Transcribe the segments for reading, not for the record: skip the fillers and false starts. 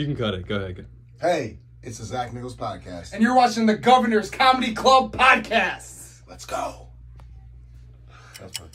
You can cut it. Go ahead. Hey, it's the Zach Nichols Podcast. And you're watching the Governor's Comedy Club Podcast. Let's go. That's fun.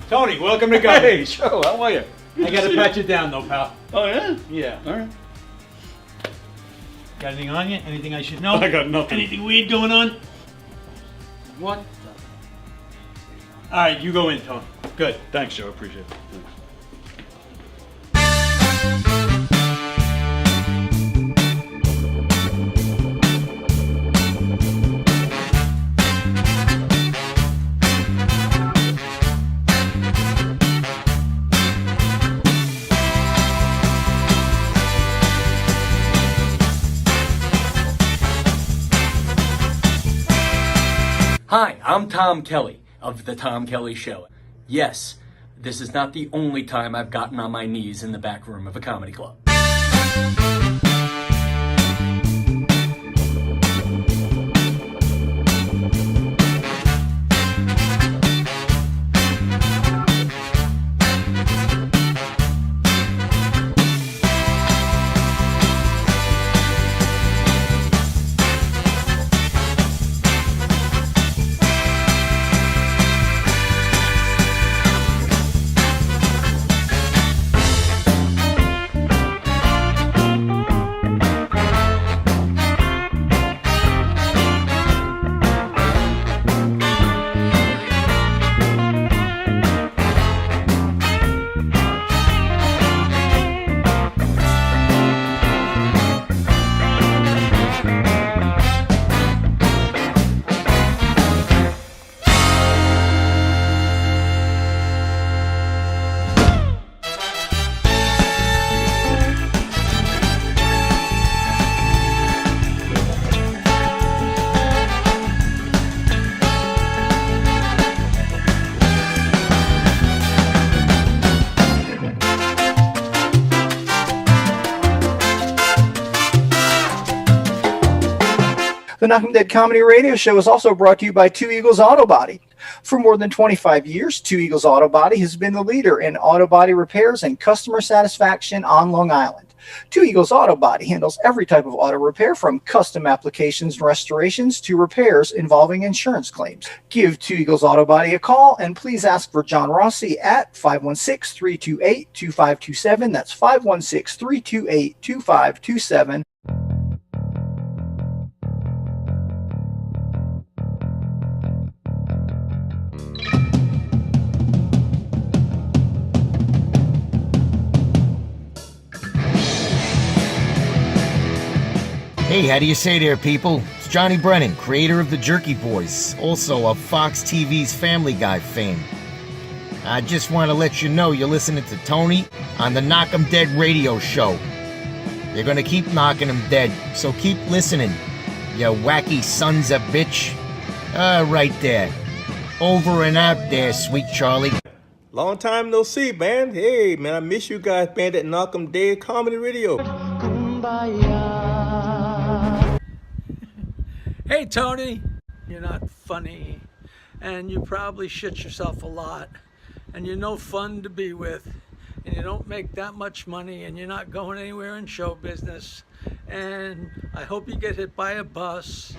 Tony, welcome to Governor. Hey, Joe, how are you? I gotta pat you down though, pal. Oh, yeah? Yeah. All right. Got anything on you? Anything I should know? I got nothing. Anything weird going on? What? Alright, you go in, Tony. Good. Thanks, Joe. Appreciate it. Thanks. Hi, I'm Tom Kelly of The Tom Kelly Show. Yes, this is not the only time I've gotten on my knees in the back room of a comedy club. The Knockem Dead Comedy Radio Show is also brought to you by Two Eagles Auto Body. For more than 25 years, Two Eagles Auto Body has been the leader in auto body repairs and customer satisfaction on Long Island. Two Eagles Auto Body handles every type of auto repair from custom applications and restorations to repairs involving insurance claims. Give Two Eagles Auto Body a call and please ask for John Rossi at 516-328-2527. That's 516-328-2527. Hey, how do you say there, people? It's Johnny Brennan, creator of the Jerky Boys, also of Fox TV's Family Guy fame. I just want to let you know you're listening to Tony on the Knockem Dead radio show. They're gonna keep knocking them dead, so keep listening, you wacky sons of bitch. Right there. Over and out there, sweet Charlie. Long time no see, man. Hey, man, I miss you guys, man, at Knockem Dead Comedy Radio. Hey, Tony, you're not funny, and you probably shit yourself a lot, and you're no fun to be with, and you don't make that much money, and you're not going anywhere in show business, and I hope you get hit by a bus.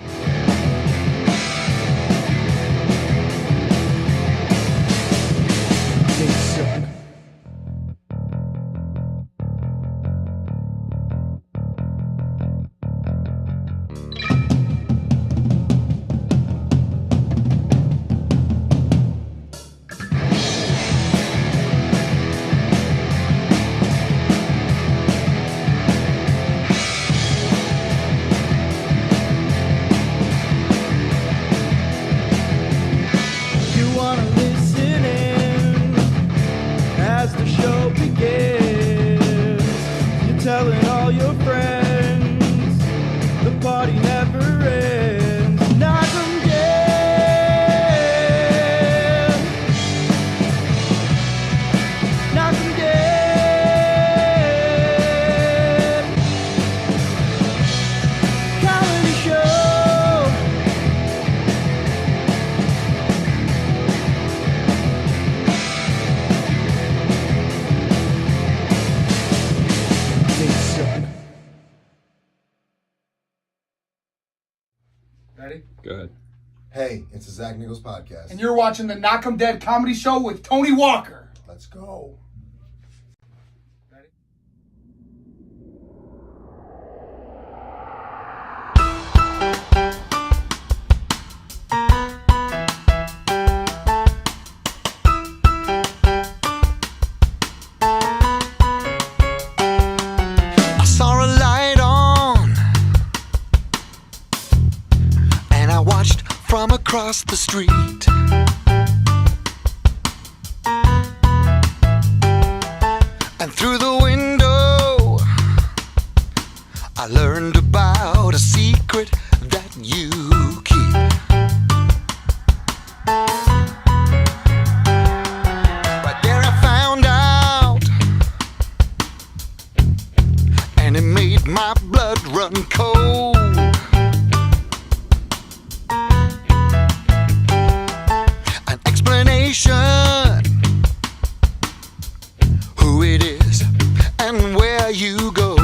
They suck. Go ahead. Hey, it's the Zach Nichols Podcast. And you're watching the Knockem Dead Comedy Show with Tony Walker. Let's go. I saw a light on, and I watched from across the street. And through the window, I learned about a secret that you keep. Right there I found out, and it made my blood run cold. An explanation, who it is and where you go.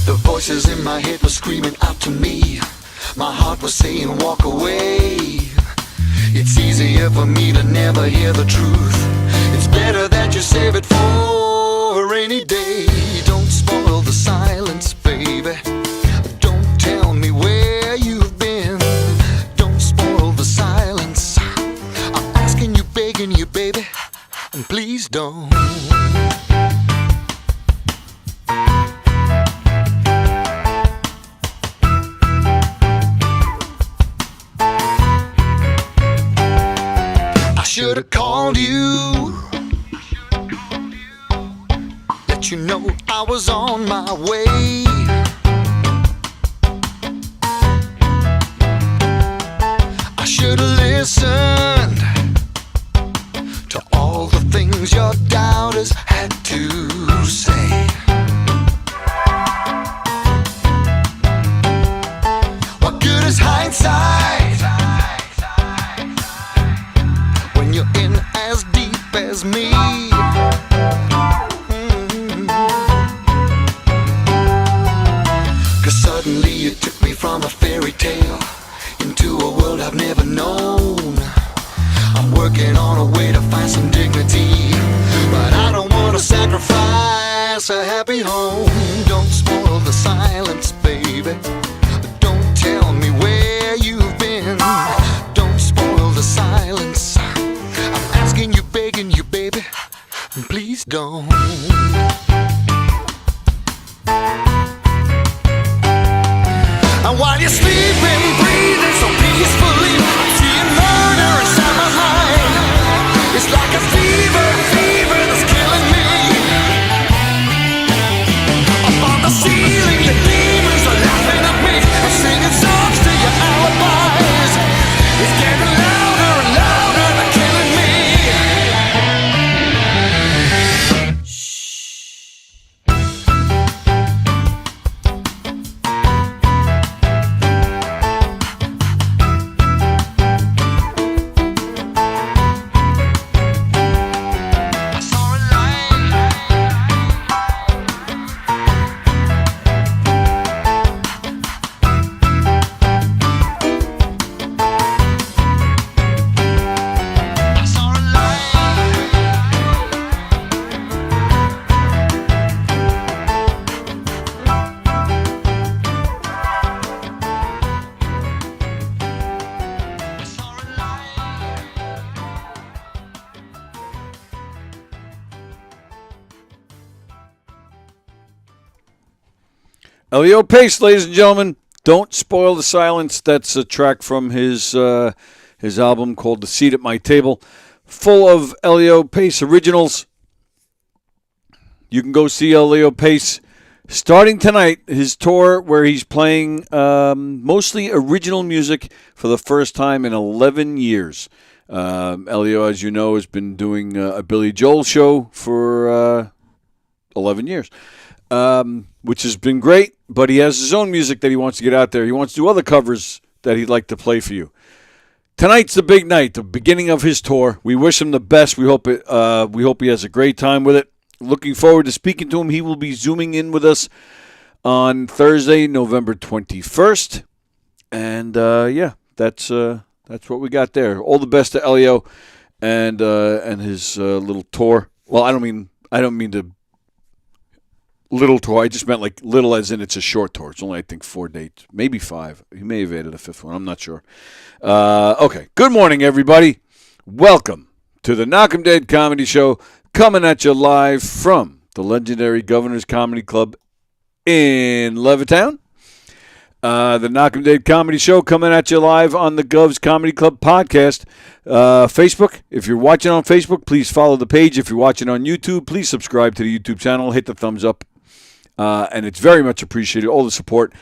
The voices in my head were screaming out to me. My heart was saying walk away. It's easier for me to never hear the truth. It's better that you save it for a rainy day. Don't spoil the silence, baby. Don't tell me where you've been. Don't spoil the silence. I'm asking you, begging you, baby, and please don't. I should have called you, let you know I was on my way. I should have listened to all the things your doubters had to say. What good is hindsight when you're in as deep as me? Cause suddenly you took me from a fairy tale into a world I've never known. I'm working on a way to find some dignity, but I don't want to sacrifice a happy home. Don't spoil the silence, baby. Don't tell me where you've been. Don't spoil the silence. I'm asking you, begging you, baby, please don't. And while you're sleeping, breathing so peacefully, I'm seeing murder inside my mind. It's like a fever that's killing me. Up on the ceiling, the demons are laughing at me. I'm singing songs to your alibis. It's getting louder and louder, they're killing me. I saw a light. I saw a light. I saw a light. Elio Pace, ladies and gentlemen. Don't Spoil the Silence. That's a track from his album called The Seat at My Table, full of Elio Pace originals. You can go see Elio Pace starting tonight, his tour where he's playing mostly original music for the first time in 11 years. Elio, as you know, has been doing a Billy Joel show for 11 years, which has been great, but he has his own music that he wants to get out there. He wants to do other covers that he'd like to play for you. Tonight's the big night, the beginning of his tour. We wish him the best. We hope he has a great time with it. Looking forward to speaking to him. He will be Zooming in with us on Thursday, November 21st. And, that's what we got there. All the best to Elio and his little tour. Well, I don't mean to little tour. I just meant like little as in it's a short tour. It's only, I think, 4 dates, maybe 5. He may have added a 5th one. I'm not sure. Okay. Good morning, everybody. Welcome to the Knockem Dead Comedy Show, coming at you live from the legendary Governor's Comedy Club in Levittown. The Knockem Dead Comedy Show coming at you live on the Gov's Comedy Club podcast. Facebook, if you're watching on Facebook, please follow the page. If you're watching on YouTube, please subscribe to the YouTube channel. Hit the thumbs up. And it's very much appreciated, all the support.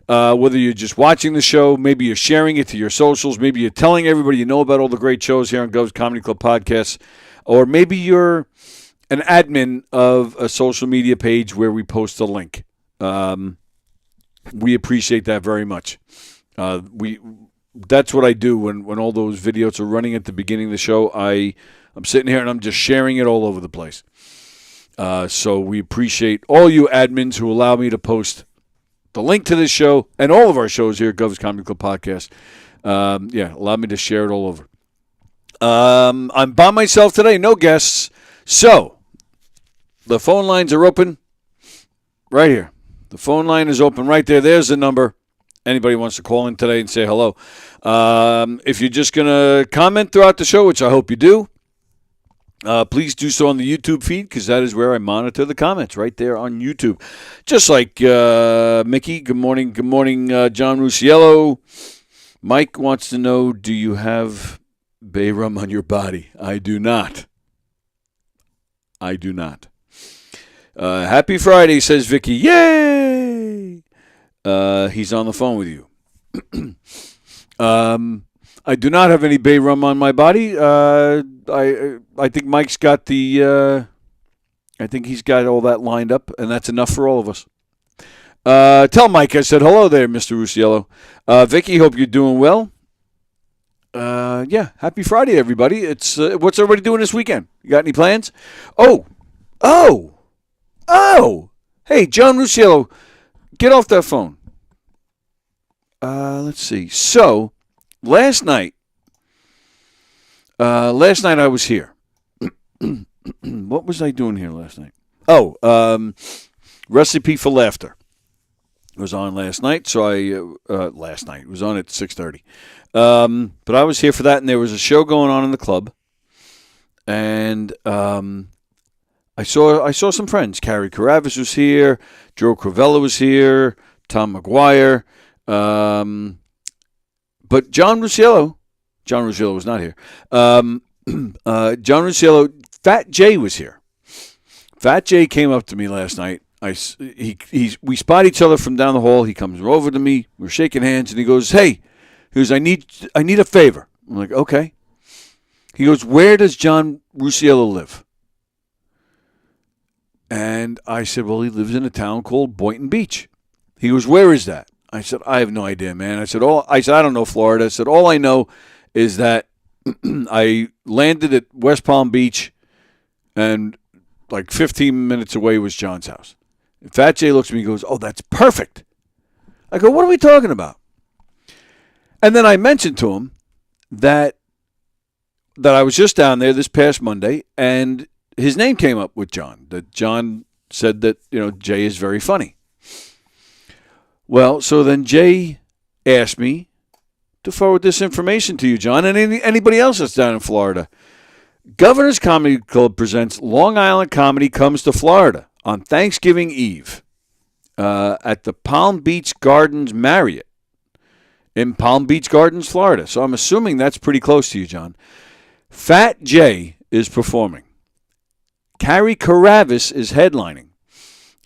Whether you're just watching the show, maybe you're sharing it to your socials, maybe you're telling everybody you know about all the great shows here on Gov's Comedy Club podcast, or maybe you're an admin of a social media page where we post a link. We appreciate that very much. That's what I do when all those videos are running at the beginning of the show. I'm sitting here and I'm just sharing it all over the place. So we appreciate all you admins who allow me to post the link to this show and all of our shows here at Gov's Comedy Club Podcast. Allow me to share it all over. I'm by myself today, no guests. So the phone lines are open right here. The phone line is open right there. There's the number. Anybody wants to call in today and say hello. If you're just going to comment throughout the show, which I hope you do, please do so on the YouTube feed, because that is where I monitor the comments, right there on YouTube. Just like Mickey, good morning. Good morning, John Rusiello. Mike wants to know, do you have bay rum on your body? I do not. Happy Friday, says Vicky. Yay! He's on the phone with you. I do not have any bay rum on my body. I think Mike's got I think he's got all that lined up, and that's enough for all of us. Tell Mike I said hello there, Mr. Rusiello. Vicky, hope you're doing well. Happy Friday, everybody. It's what's everybody doing this weekend? You got any plans? Oh! Hey, John Rusiello, get off that phone. Let's see. So, last night I was here. What was I doing here last night? Recipe for Laughter was on last night. So last night it was on at 6:30. But I was here for that, and there was a show going on in the club, and I saw some friends. Carrie Caravis was here. Joe Cravella was here. Tom McGuire. But John Rusiello was not here. John Rusiello, Fat Jay was here. Fat Jay came up to me last night. We spot each other from down the hall. He comes over to me. We're shaking hands, and he goes, "Hey," he goes, "I need a favor." I'm like, "Okay." He goes, "Where does John Rusiello live?" And I said, "Well, he lives in a town called Boynton Beach." He goes, "Where is that?" I said, "I have no idea, man." I said, "I don't know Florida." I said, "All I know is that I landed at West Palm Beach, and like 15 minutes away was John's house." And Fat Jay looks at me and goes, "Oh, that's perfect." I go, "What are we talking about?" And then I mentioned to him that I was just down there this past Monday, and his name came up with John. That John said that, Jay is very funny. Well, so then Jay asked me to forward this information to you, John, and anybody else that's down in Florida. Governor's Comedy Club presents Long Island Comedy Comes to Florida on Thanksgiving Eve at the Palm Beach Gardens Marriott in Palm Beach Gardens, Florida. So I'm assuming that's pretty close to you, John. Fat Jay is performing. Carrie Caravis is headlining.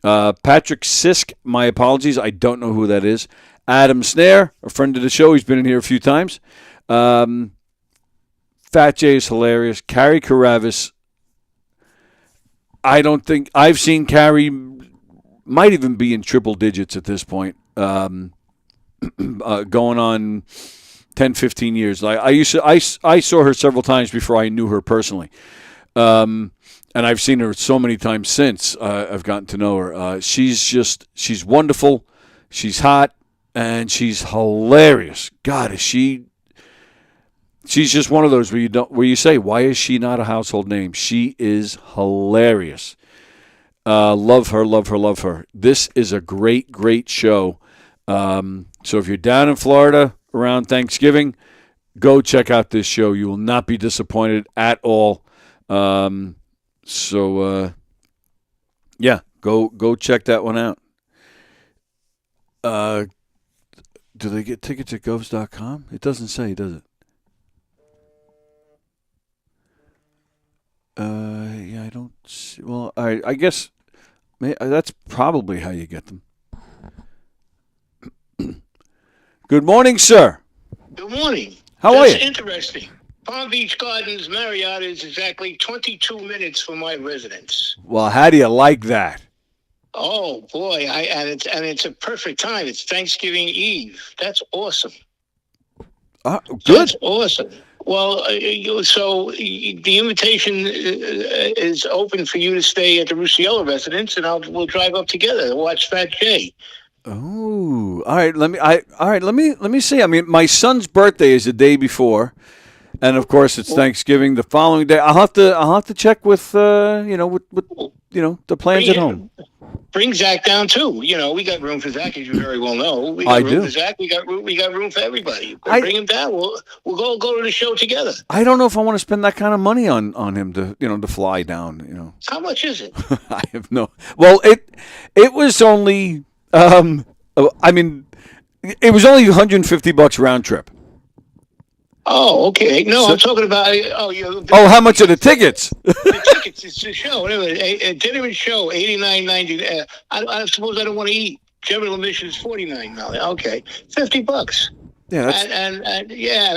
Patrick Sisk, my apologies, I don't know who that is. Adam Snare, a friend of the show, he's been in here a few times. Fat Jay is hilarious. Carrie Caravis, I don't think, I've seen Carrie, might even be in triple digits at this point, going on 10, 15 years. I saw her several times before I knew her personally. and I've seen her so many times since I've gotten to know her. She's wonderful. She's hot, and she's hilarious. God, is she? She's just one of those where you say, why is she not a household name? She is hilarious. Love her, love her, love her. This is a great, great show. So if you're down in Florida around Thanksgiving, go check out this show. You will not be disappointed at all. Yeah, go check that one out. Do they get tickets at govs.com? It doesn't say, does it? Yeah, I don't see. Well, I guess that's probably how you get them. Good morning, sir. Good morning. How are you? That's interesting. Palm Beach Gardens Marriott is exactly 22 minutes from my residence. Well, how do you like that? Oh boy, and it's a perfect time. It's Thanksgiving Eve. That's awesome. Good. That's awesome. Well, so the invitation is open for you to stay at the Rusiella residence, and we'll drive up together to watch Fat Jay. Oh, all right. Let me see. I mean, my son's birthday is the day before, and of course it's Thanksgiving the following day. I'll have to check with the plans at home. Bring Zach down too. You know, we got room for Zach, as you very well know. We got room for Zach. We got room for everybody. Bring him down. We'll go to the show together. I don't know if I want to spend that kind of money on him to fly down. How much is it? I have no. Well, it was only. I mean, it was only $150 round trip. Oh, okay. No, I'm talking about. How much are the tickets? The tickets. It's the show. A dinner and show, $89.90. I suppose I don't want to eat. General admission is $49. Okay, $50. Yeah, that's... and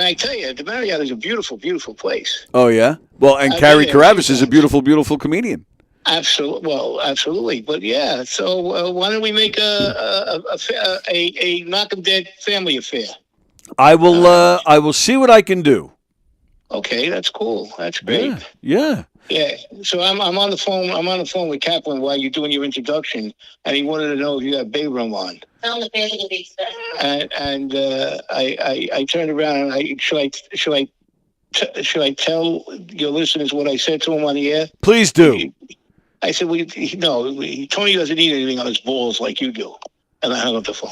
I tell you, the Marriott is a beautiful, beautiful place. Oh yeah. Well, and Carrie Carabas is a beautiful, beautiful comedian. Absolutely. Well, absolutely. But yeah. So why don't we make a Knockem Dead family affair? I will see what I can do. Okay, that's cool. That's great. Yeah. So I'm on the phone. I'm on the phone with Kaplan while you're doing your introduction, and he wanted to know if you have Bay Room on. And I turned around and should I tell your listeners what I said to him on the air? Please do. I said, Tony doesn't need anything on his balls like you do. And I hung up the phone.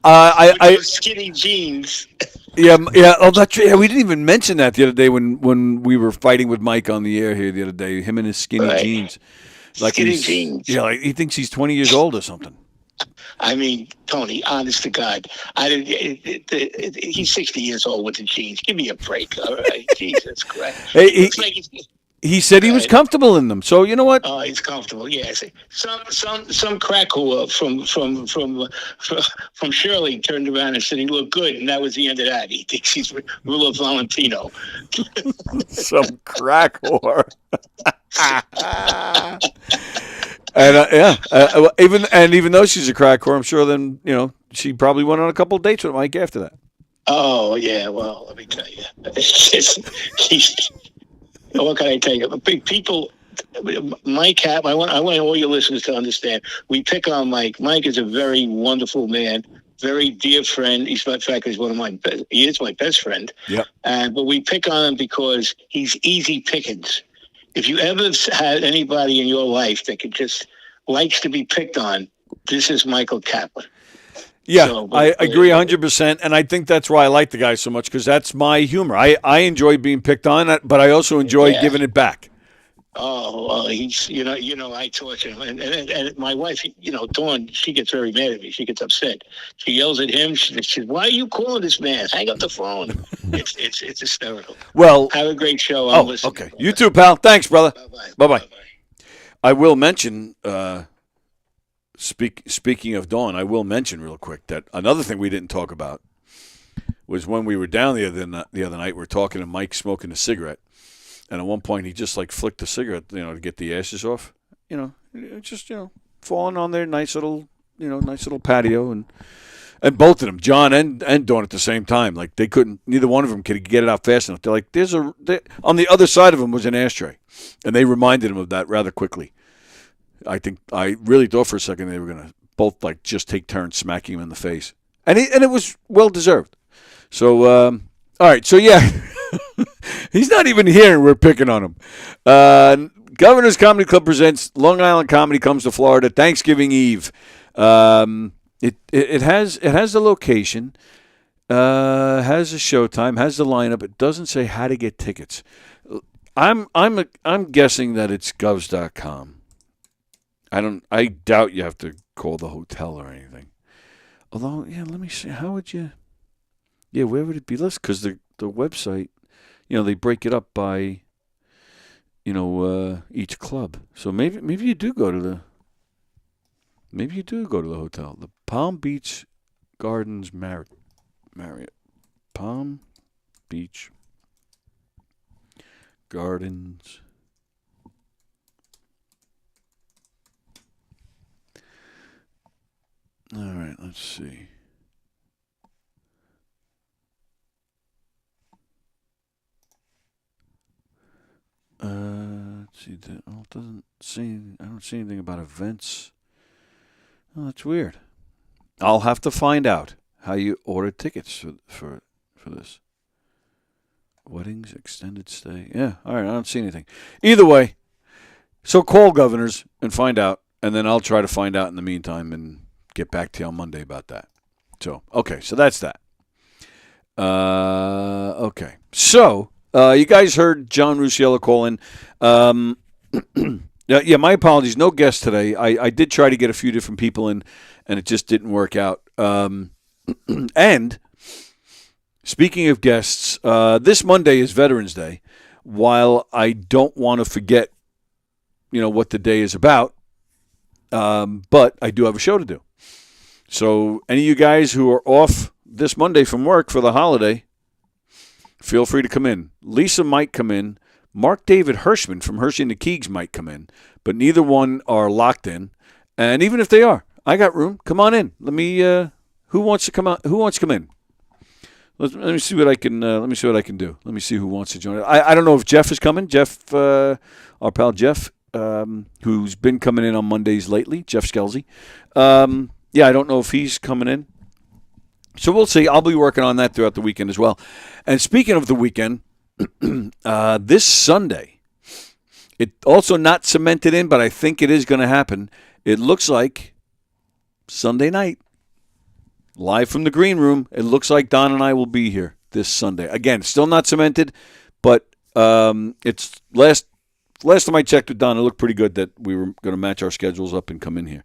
I skinny jeans. Yeah. Oh, that's true. Yeah, we didn't even mention that the other day when we were fighting with Mike on the air here the other day. Him and his skinny jeans. Like skinny jeans. Yeah, like he thinks he's 20 years old or something. I mean, Tony, honest to God, he's 60 years old with the jeans. Give me a break, all right? Jesus Christ. Hey, he said he was comfortable in them. So you know what? Oh, he's comfortable. Yes. Some crack whore from Shirley turned around and said he looked good, and that was the end of that. He thinks he's Rulo Valentino. Some crack whore. And even though she's a crack whore, I'm sure then she probably went on a couple of dates with Mike after that. Oh yeah, well let me tell you, what can I tell you? People, Mike, I want all your listeners to understand. We pick on Mike. Mike is a very wonderful man, very dear friend. He's, in fact, he is my best friend. Yeah. But we pick on him because he's easy pickings. If you ever had anybody in your life that likes to be picked on, this is Michael Kaplan. Yeah, I agree 100%, and I think that's why I like the guy so much, because that's my humor. I enjoy being picked on, but I also enjoy giving it back. Oh, he's I torture him, and my wife, Dawn, she gets very mad at me. She gets upset. She yells at him. She says, "Why are you calling this man? Hang up the phone." It's hysterical. Well, have a great show. I'm listening. Okay. You too, pal. Thanks, brother. Bye-bye. I will mention. Speaking of Dawn, I will mention real quick that another thing we didn't talk about was when we were down the other night. We were talking to Mike smoking a cigarette, and at one point he just flicked the cigarette, to get the ashes off. Just falling on their nice little patio, and And both of them, John and Dawn, at the same time. Like, they couldn't, neither one of them could get it out fast enough. They're like, on the other side of him was an ashtray. And they reminded him of that rather quickly. I really thought for a second they were going to both, like, just take turns smacking him in the face. And it was well deserved. So, all right. So, yeah, he's not even here and we're picking on him. Governor's Comedy Club presents Long Island Comedy Comes to Florida, Thanksgiving Eve. It has the location, has the showtime, has the lineup. It doesn't say how to get tickets. I'm guessing that it's govs.com. I doubt you have to call the hotel or anything. Although, yeah, let me see. How would you? Yeah, where would it be listed? Because the website, they break it up by, each club. So maybe you do go to the. Maybe you do go to the hotel. The Palm Beach Gardens Marriott. Palm Beach Gardens. All right, let's see. Let's see. It doesn't say. I don't see anything about events. Oh, that's weird. I'll have to find out how you order tickets for this. Weddings, extended stay. Yeah, all right, I don't see anything. Either way, so call Governors and find out, and then I'll try to find out in the meantime and get back to you on Monday about that. So, okay, so that's that. Okay. So, you guys heard John Rusciello call in. Yeah, my apologies. No guest today. I did try to get a few different people in, and it just didn't work out. And speaking of guests, this Monday is Veterans Day. While I don't want to forget, what the day is about, but I do have a show to do. So any of you guys who are off this Monday from work for the holiday, feel free to come in. Lisa might come in. Mark David Hirschman from Hershey and the Keegs might come in, but neither one are locked in. And even if they are, I got room. Come on in. Let me. Who wants to come out? Who wants to come in? Let me see what I can. Let me see what I can do. Let me see who wants to join. I don't know if Jeff is coming. Jeff, our pal Jeff, who's been coming in on Mondays lately. Jeff Skelsey. Yeah, I don't know if he's coming in. So we'll see. I'll be working on that throughout the weekend as well. And speaking of the weekend, this Sunday, it also not cemented in, but I think it is going to happen. It looks like Sunday night, live from the green room. It looks like Don and I will be here this Sunday. Again, still not cemented, but it's last time I checked with Don, it looked pretty good that we were going to match our schedules up and come in here.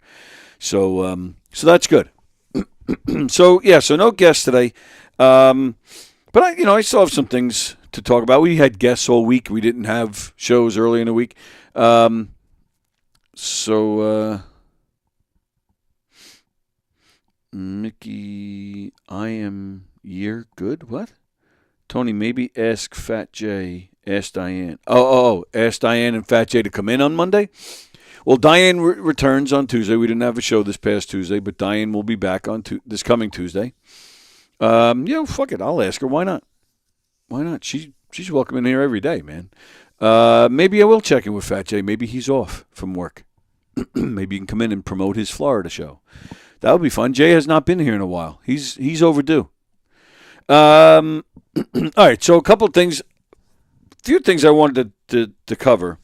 So that's good. So no guests today. But I still have some things to talk about. We had guests all week. We didn't have shows early in the week. Mickey, I am year good. What? Tony, maybe ask Fat J. Ask Diane. Ask Diane and Fat J to come in on Monday. Well, Diane returns on Tuesday. We didn't have a show this past Tuesday, but Diane will be back on this coming Tuesday. Fuck it. I'll ask her. Why not? Why not? She's welcome in here every day, man. Maybe I will check in with Fat J. Maybe he's off from work. Maybe you can come in and promote his Florida show. That would be fun. Jay has not been here in a while. He's overdue. All right. So a few things I wanted to cover.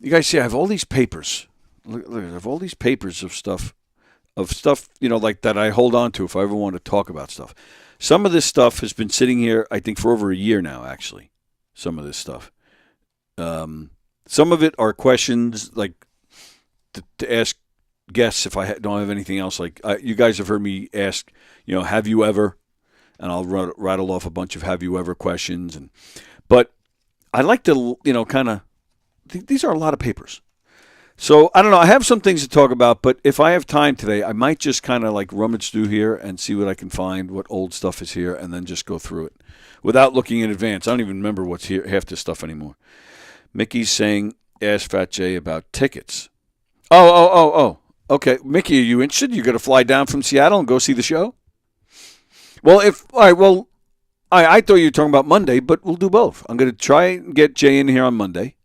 You guys see, I have all these papers. Look, I have all these papers of stuff, like that I hold on to if I ever want to talk about stuff. Some of this stuff has been sitting here, I think, for over a year now, actually. Some of this stuff. Some of it are questions, like, to ask guests if I don't have anything else. Like, you guys have heard me ask, have you ever? And I'll rattle off a bunch of have you ever questions. But I like to, kind of, these are a lot of papers. So, I don't know. I have some things to talk about, but if I have time today, I might just kind of like rummage through here and see what I can find, what old stuff is here, and then just go through it without looking in advance. I don't even remember what's here, half this stuff anymore. Mickey's saying, ask Fat J about tickets. Okay, Mickey, are you interested? You got to fly down from Seattle and go see the show? Well, I thought you were talking about Monday, but we'll do both. I'm going to try and get Jay in here on Monday,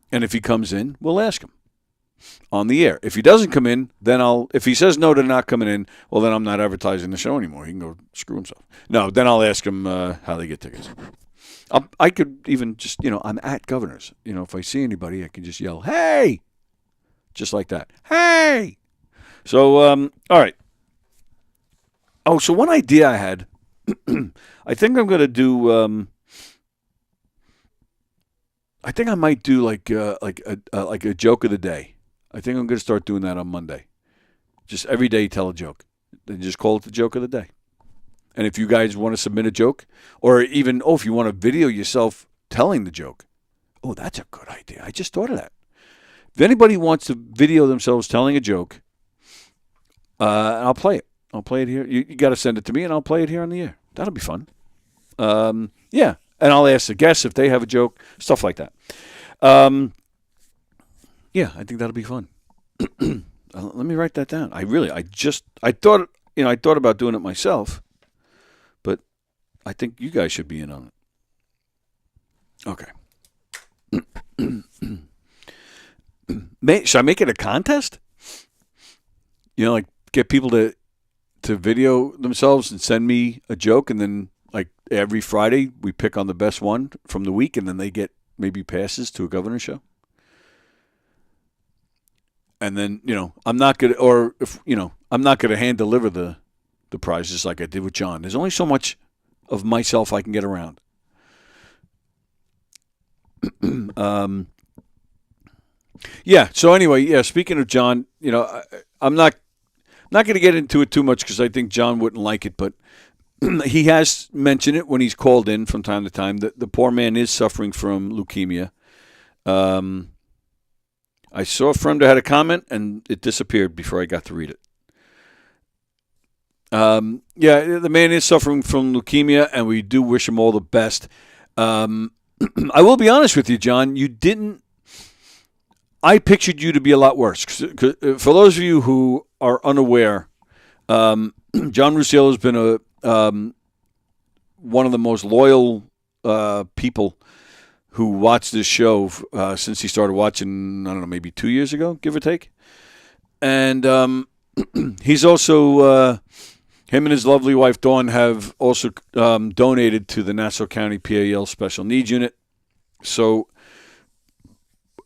and if he comes in, we'll ask him on the air. If he doesn't come in, then if he says no to not coming in, well, then I'm not advertising the show anymore. He can go screw himself. No, then I'll ask him how they get tickets. I could even just, I'm at Governor's. If I see anybody, I can just yell, hey, just like that. Hey. So, all right. Oh, so one idea I had, I think I'm going to do, I think I might do like a joke of the day. I think I'm going to start doing that on Monday. Just every day tell a joke. Then just call it the joke of the day. And if you guys want to submit a joke, or even, if you want to video yourself telling the joke, that's a good idea. I just thought of that. If anybody wants to video themselves telling a joke, I'll play it. I'll play it here. You got to send it to me, and I'll play it here on the air. That'll be fun. Yeah, and I'll ask the guests if they have a joke, stuff like that. Yeah, I think that'll be fun. Let me write that down. I thought about doing it myself, but I think you guys should be in on it. Okay. Should I make it a contest? Like get people to video themselves and send me a joke, and then like every Friday we pick on the best one from the week, and then they get maybe passes to a Governor show. And then, I'm not going to hand deliver the prizes like I did with John. There's only so much of myself I can get around. Yeah. So anyway, speaking of John, I'm not going to get into it too much because I think John wouldn't like it, but he has mentioned it when he's called in from time to time that the poor man is suffering from leukemia. I saw a friend who had a comment, and it disappeared before I got to read it. The man is suffering from leukemia, and we do wish him all the best. I will be honest with you, John. I pictured you to be a lot worse. 'Cause for those of you who are unaware, John Rusciello has been one of the most loyal people who watched this show since he started watching, I don't know, maybe 2 years ago, give or take. And he's also, him and his lovely wife, Dawn, have also donated to the Nassau County PAL Special Needs Unit. So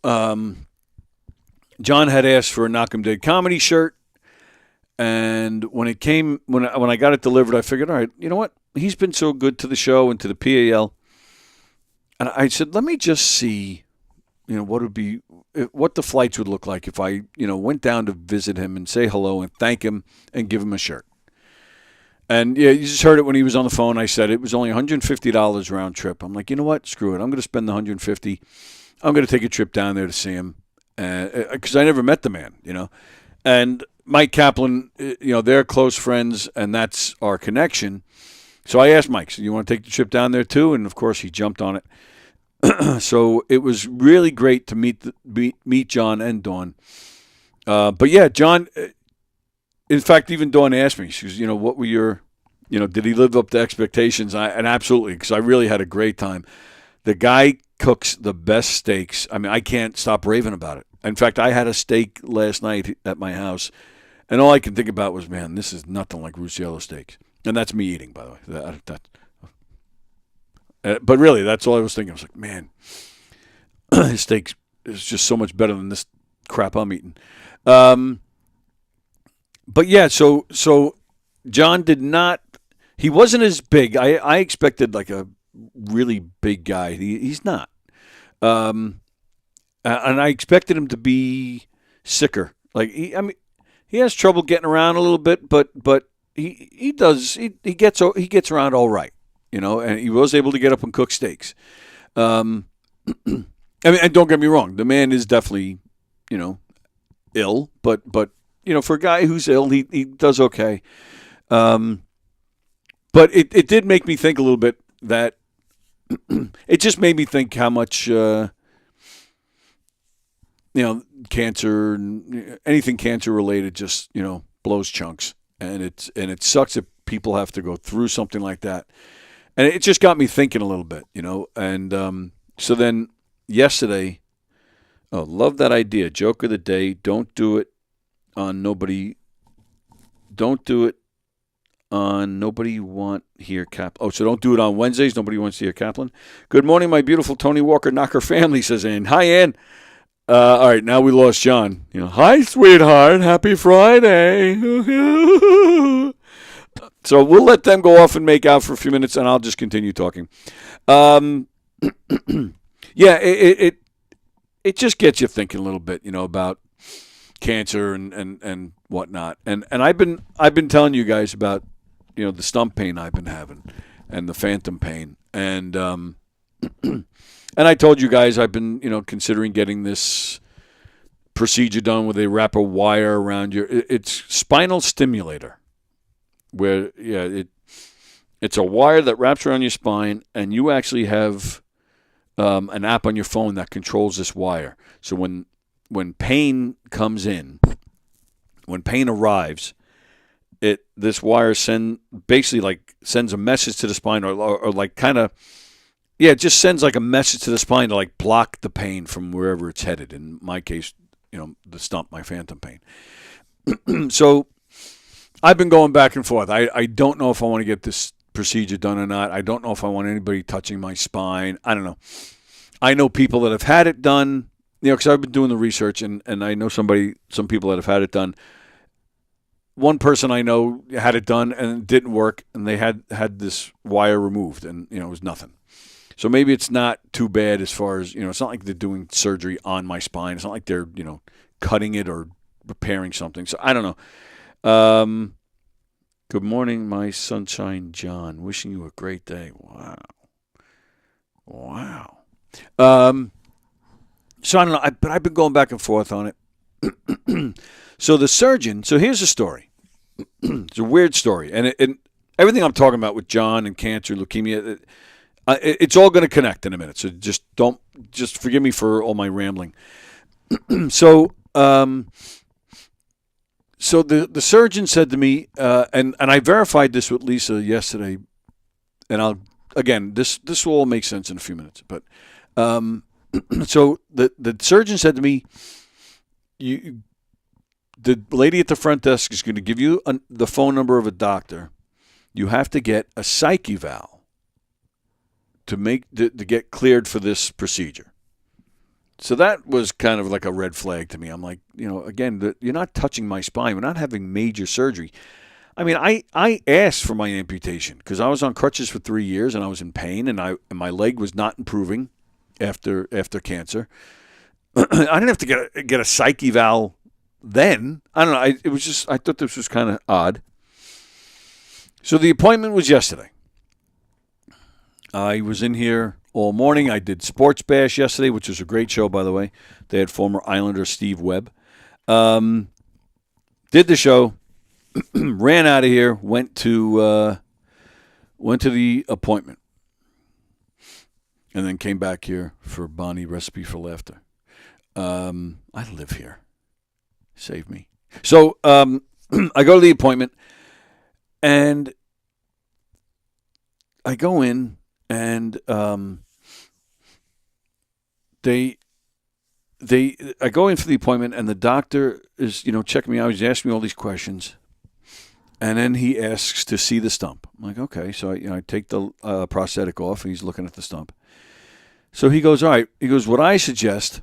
John had asked for a Knockem Dead Comedy shirt. And when I got it delivered, I figured, all right, you know what? He's been so good to the show and to the PAL. And I said, let me just see, what the flights would look like if I, went down to visit him and say hello and thank him and give him a shirt. And yeah, you just heard it when he was on the phone. I said it was only $150 round trip. I'm like, you know what? Screw it. I'm going to spend the $150. I'm going to take a trip down there to see him because I never met the man, And Mike Kaplan, they're close friends, and that's our connection. So I asked Mike, so you want to take the trip down there too? And, of course, he jumped on it. So it was really great to meet John and Dawn. But, yeah, John, in fact, even Dawn asked me, she goes, what were your, did he live up to expectations? And absolutely, because I really had a great time. The guy cooks the best steaks. I mean, I can't stop raving about it. In fact, I had a steak last night at my house, and all I could think about was, man, this is nothing like Rusciello steaks. And that's me eating, by the way. But really, that's all I was thinking. I was like, man, his steak is just so much better than this crap I'm eating. But yeah, so John did not. He wasn't as big. I expected like a really big guy. He's not. And I expected him to be sicker. Like he has trouble getting around a little bit, but he gets around all right, and he was able to get up and cook steaks. And don't get me wrong, the man is definitely, ill, but for a guy who's ill, he does okay. But it did make me think a little bit that it just made me think how much cancer, anything cancer related, just blows chunks, and it sucks that people have to go through something like that. And it just got me thinking a little bit, And so then yesterday, love that idea. Joke of the day: don't do it on nobody. Don't do it on nobody want hear Kaplan. Oh, so don't do it on Wednesdays. Nobody wants to hear Kaplan. Good morning, my beautiful Tony Walker Knocker family, says Ann. Hi, Ann. All right, now we lost John. Hi, sweetheart. Happy Friday. So we'll let them go off and make out for a few minutes, and I'll just continue talking. Yeah, it just gets you thinking a little bit, about cancer and whatnot. And I've been telling you guys about the stump pain I've been having and the phantom pain, and and I told you guys I've been considering getting this procedure done where they wrap a wire around it's spinal stimulator, where it's a wire that wraps around your spine, and you actually have an app on your phone that controls this wire. So when pain comes in, when pain arrives, this wire sends a message to the spine, or like kind of, it just sends like a message to the spine to like block the pain from wherever it's headed. In my case, the stump, my phantom pain. So I've been going back and forth. I don't know if I want to get this procedure done or not. I don't know if I want anybody touching my spine. I don't know. I know people that have had it done, because I've been doing the research, and I know some people that have had it done. One person I know had it done and it didn't work, and they had this wire removed, and it was nothing. So maybe it's not too bad as far as, it's not like they're doing surgery on my spine. It's not like they're, cutting it or repairing something. So I don't know. Good morning, my sunshine John. Wishing you a great day. Wow. So I don't know, but I've been going back and forth on it. So the surgeon, here's the story. It's a weird story. And everything I'm talking about with John and cancer, leukemia, it's all going to connect in a minute. So just forgive me for all my rambling. So the surgeon said to me, and I verified this with Lisa yesterday, and this will all make sense in a few minutes. But so the surgeon said to me, the lady at the front desk is going to give you the phone number of a doctor. You have to get a psych eval to get cleared for this procedure. So that was kind of like a red flag to me. I'm like, again, you're not touching my spine. We're not having major surgery. I mean, I asked for my amputation because I was on crutches for 3 years and I was in pain, and my leg was not improving after cancer. I didn't have to get a psych eval then. I don't know. It was just, I thought this was kind of odd. So the appointment was yesterday. I was in here all morning. I did Sports Bash yesterday, which was a great show, by the way. They had former Islander Steve Webb. Did the show, ran out of here, went to the appointment, and then came back here for Bonnie Recipe for Laughter. I live here. Save me. So I go to the appointment, and I go in, and I go in for the appointment, and the doctor is, checking me out. He's asking me all these questions, and then he asks to see the stump. I'm like, okay. So I take the prosthetic off, and he's looking at the stump. So he goes, all right. He goes, what I suggest.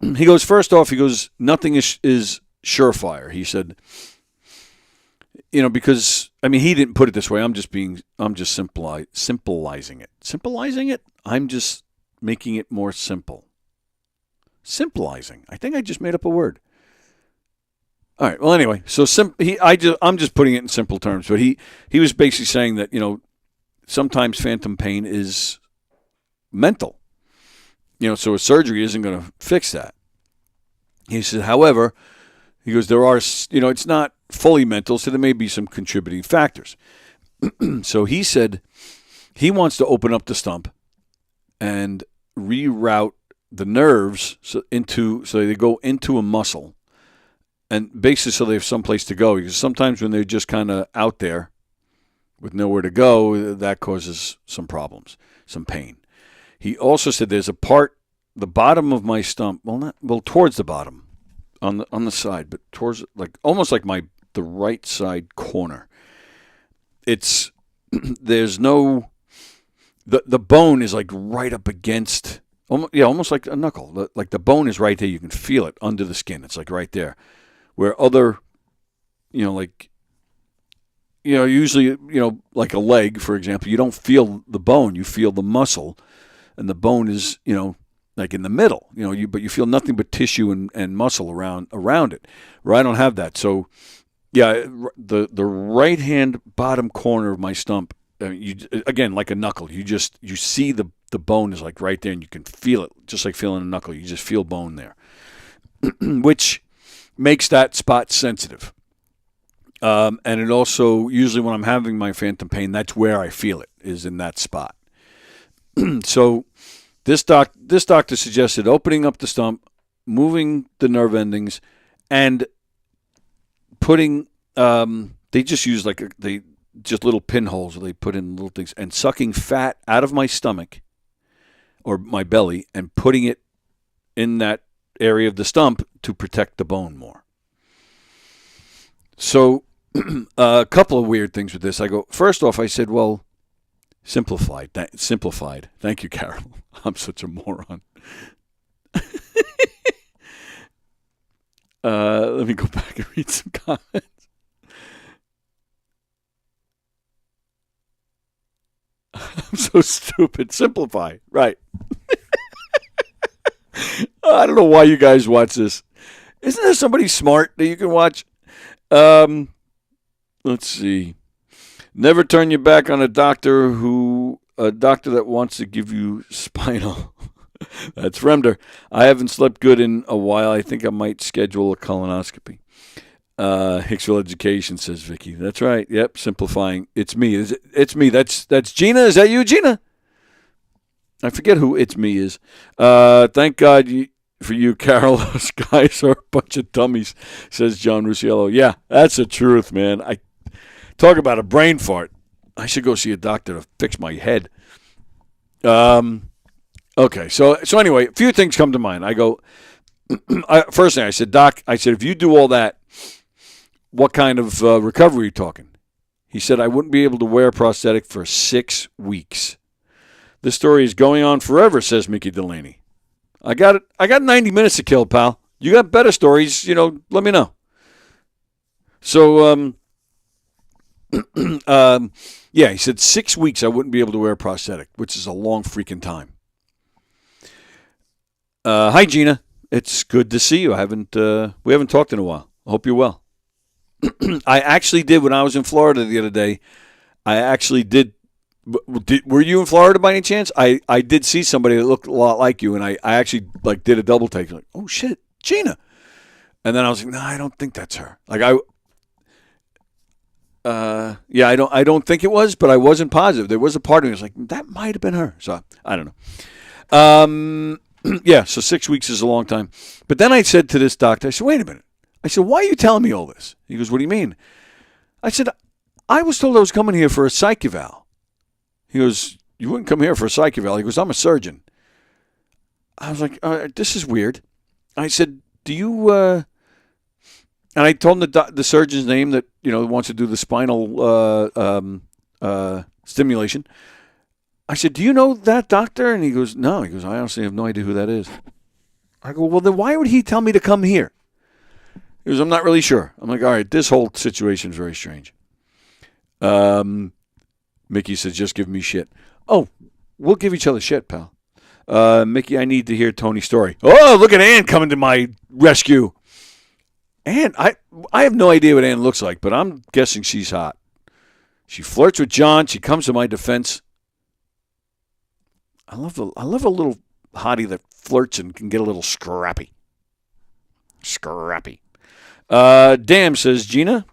He goes, first off, he goes, nothing is surefire. He said, because, he didn't put it this way. I'm just simplizing it. Simplizing it? I'm just making it more simple. Simplizing. I think I just made up a word. All right. Well, anyway, so I'm just putting it in simple terms, but he was basically saying that, sometimes phantom pain is mental. So a surgery isn't going to fix that. He said, however, he goes, there are, it's not fully mental, so there may be some contributing factors. So he said he wants to open up the stump and reroute the nerves so they go into a muscle, and basically so they have someplace to go. Because sometimes when they're just kind of out there with nowhere to go, that causes some problems, some pain. He also said there's a part, the bottom of my stump, towards the bottom, on the side, but towards almost like the right side corner. It's there's no the bone is like right up against. Almost like a knuckle. Like the bone is right there. You can feel it under the skin. It's like right there. Where other, usually, like a leg, for example, you don't feel the bone. You feel the muscle. And the bone is, like in the middle. But you feel nothing but tissue and muscle around it. Where I don't have that. So, yeah, the right-hand bottom corner of my stump, again, like a knuckle. You see the bone is like right there, and you can feel it, just like feeling a knuckle. You just feel bone there, which makes that spot sensitive. And it also, usually when I'm having my phantom pain, that's where I feel it, is in that spot. So this doctor suggested opening up the stump, moving the nerve endings, and putting, they just use just little pinholes where they put in little things, and sucking fat out of my stomach or my belly and putting it in that area of the stump to protect the bone more. So a couple of weird things with this. First off, I said, well, simplified. Thank you, Carol. I'm such a moron. Let me go back and read some comments. I'm so stupid. Simplify. Right. I don't know why you guys watch this. Isn't there somebody smart that you can watch? Let's see. Never turn your back on a doctor that wants to give you spinal. That's Remder. I haven't slept good in a while. I think I might schedule a colonoscopy. Hicksville Education, says Vicky. That's right. Yep, simplifying. It's me. It's me. That's Gina. Is that you, Gina? I forget who it's me is. Thank God for you, Carol. Those guys are a bunch of dummies, says John Rusiello. Yeah, that's the truth, man. I talk about a brain fart. I should go see a doctor to fix my head. Okay, so anyway, a few things come to mind. I go, first thing I said, Doc, if you do all that, what kind of recovery are you talking? He said, I wouldn't be able to wear a prosthetic for 6 weeks. This story is going on forever, says Mickey Delaney. I got 90 minutes to kill, pal. You got better stories, let me know. So, yeah, he said 6 weeks I wouldn't be able to wear a prosthetic, which is a long freaking time. Hi, Gina. It's good to see you. We haven't talked in a while. I hope you're well. I actually did, when I was in Florida the other day, were you in Florida by any chance? I did see somebody that looked a lot like you, and I actually did a double take. Like, oh shit, Gina. And then I was like, no, I don't think that's her. Yeah, I don't think it was, but I wasn't positive. There was a part of me that was like, that might have been her. So I don't know. Yeah, so 6 weeks is a long time. But then I said to this doctor, I said, wait a minute. I said, why are you telling me all this? He goes, what do you mean? I said, I was told I was coming here for a psych eval. He goes, you wouldn't come here for a psych eval. He goes, I'm a surgeon. I was like, this is weird. I said, do you, and I told him the surgeon's name that, wants to do the spinal stimulation. I said, do you know that doctor? And he goes, no. He goes, I honestly have no idea who that is. I go, well, then why would he tell me to come here? He goes, I'm not really sure. I'm like, all right, this whole situation is very strange. Mickey says, just give me shit. Oh, we'll give each other shit, pal. Mickey, I need to hear Tony's story. Oh, look at Ann coming to my rescue. Ann, I have no idea what Ann looks like, but I'm guessing she's hot. She flirts with John. She comes to my defense. I love a little hottie that flirts and can get a little scrappy. Scrappy. Damn, says Gina.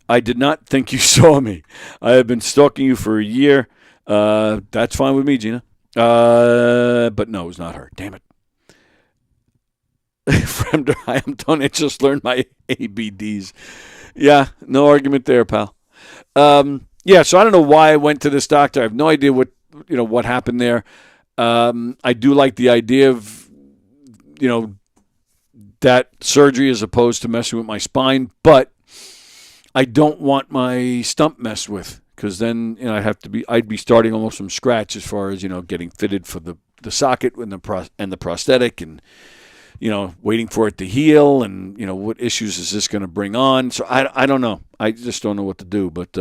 I did not think you saw me. I have been stalking you for a year. That's fine with me, Gina. But no, it was not her. Damn it. Fremder, I am Tony. I just learned my ABDs. Yeah, no argument there, pal. Yeah, so I don't know why I went to this doctor. I have no idea what happened there. I do like the idea of, that surgery as opposed to messing with my spine, but I don't want my stump messed with because then I'd be starting almost from scratch as far as getting fitted for the socket and the prosthetic and waiting for it to heal and what issues is this going to bring on. So I don't know. I just don't know what to do. But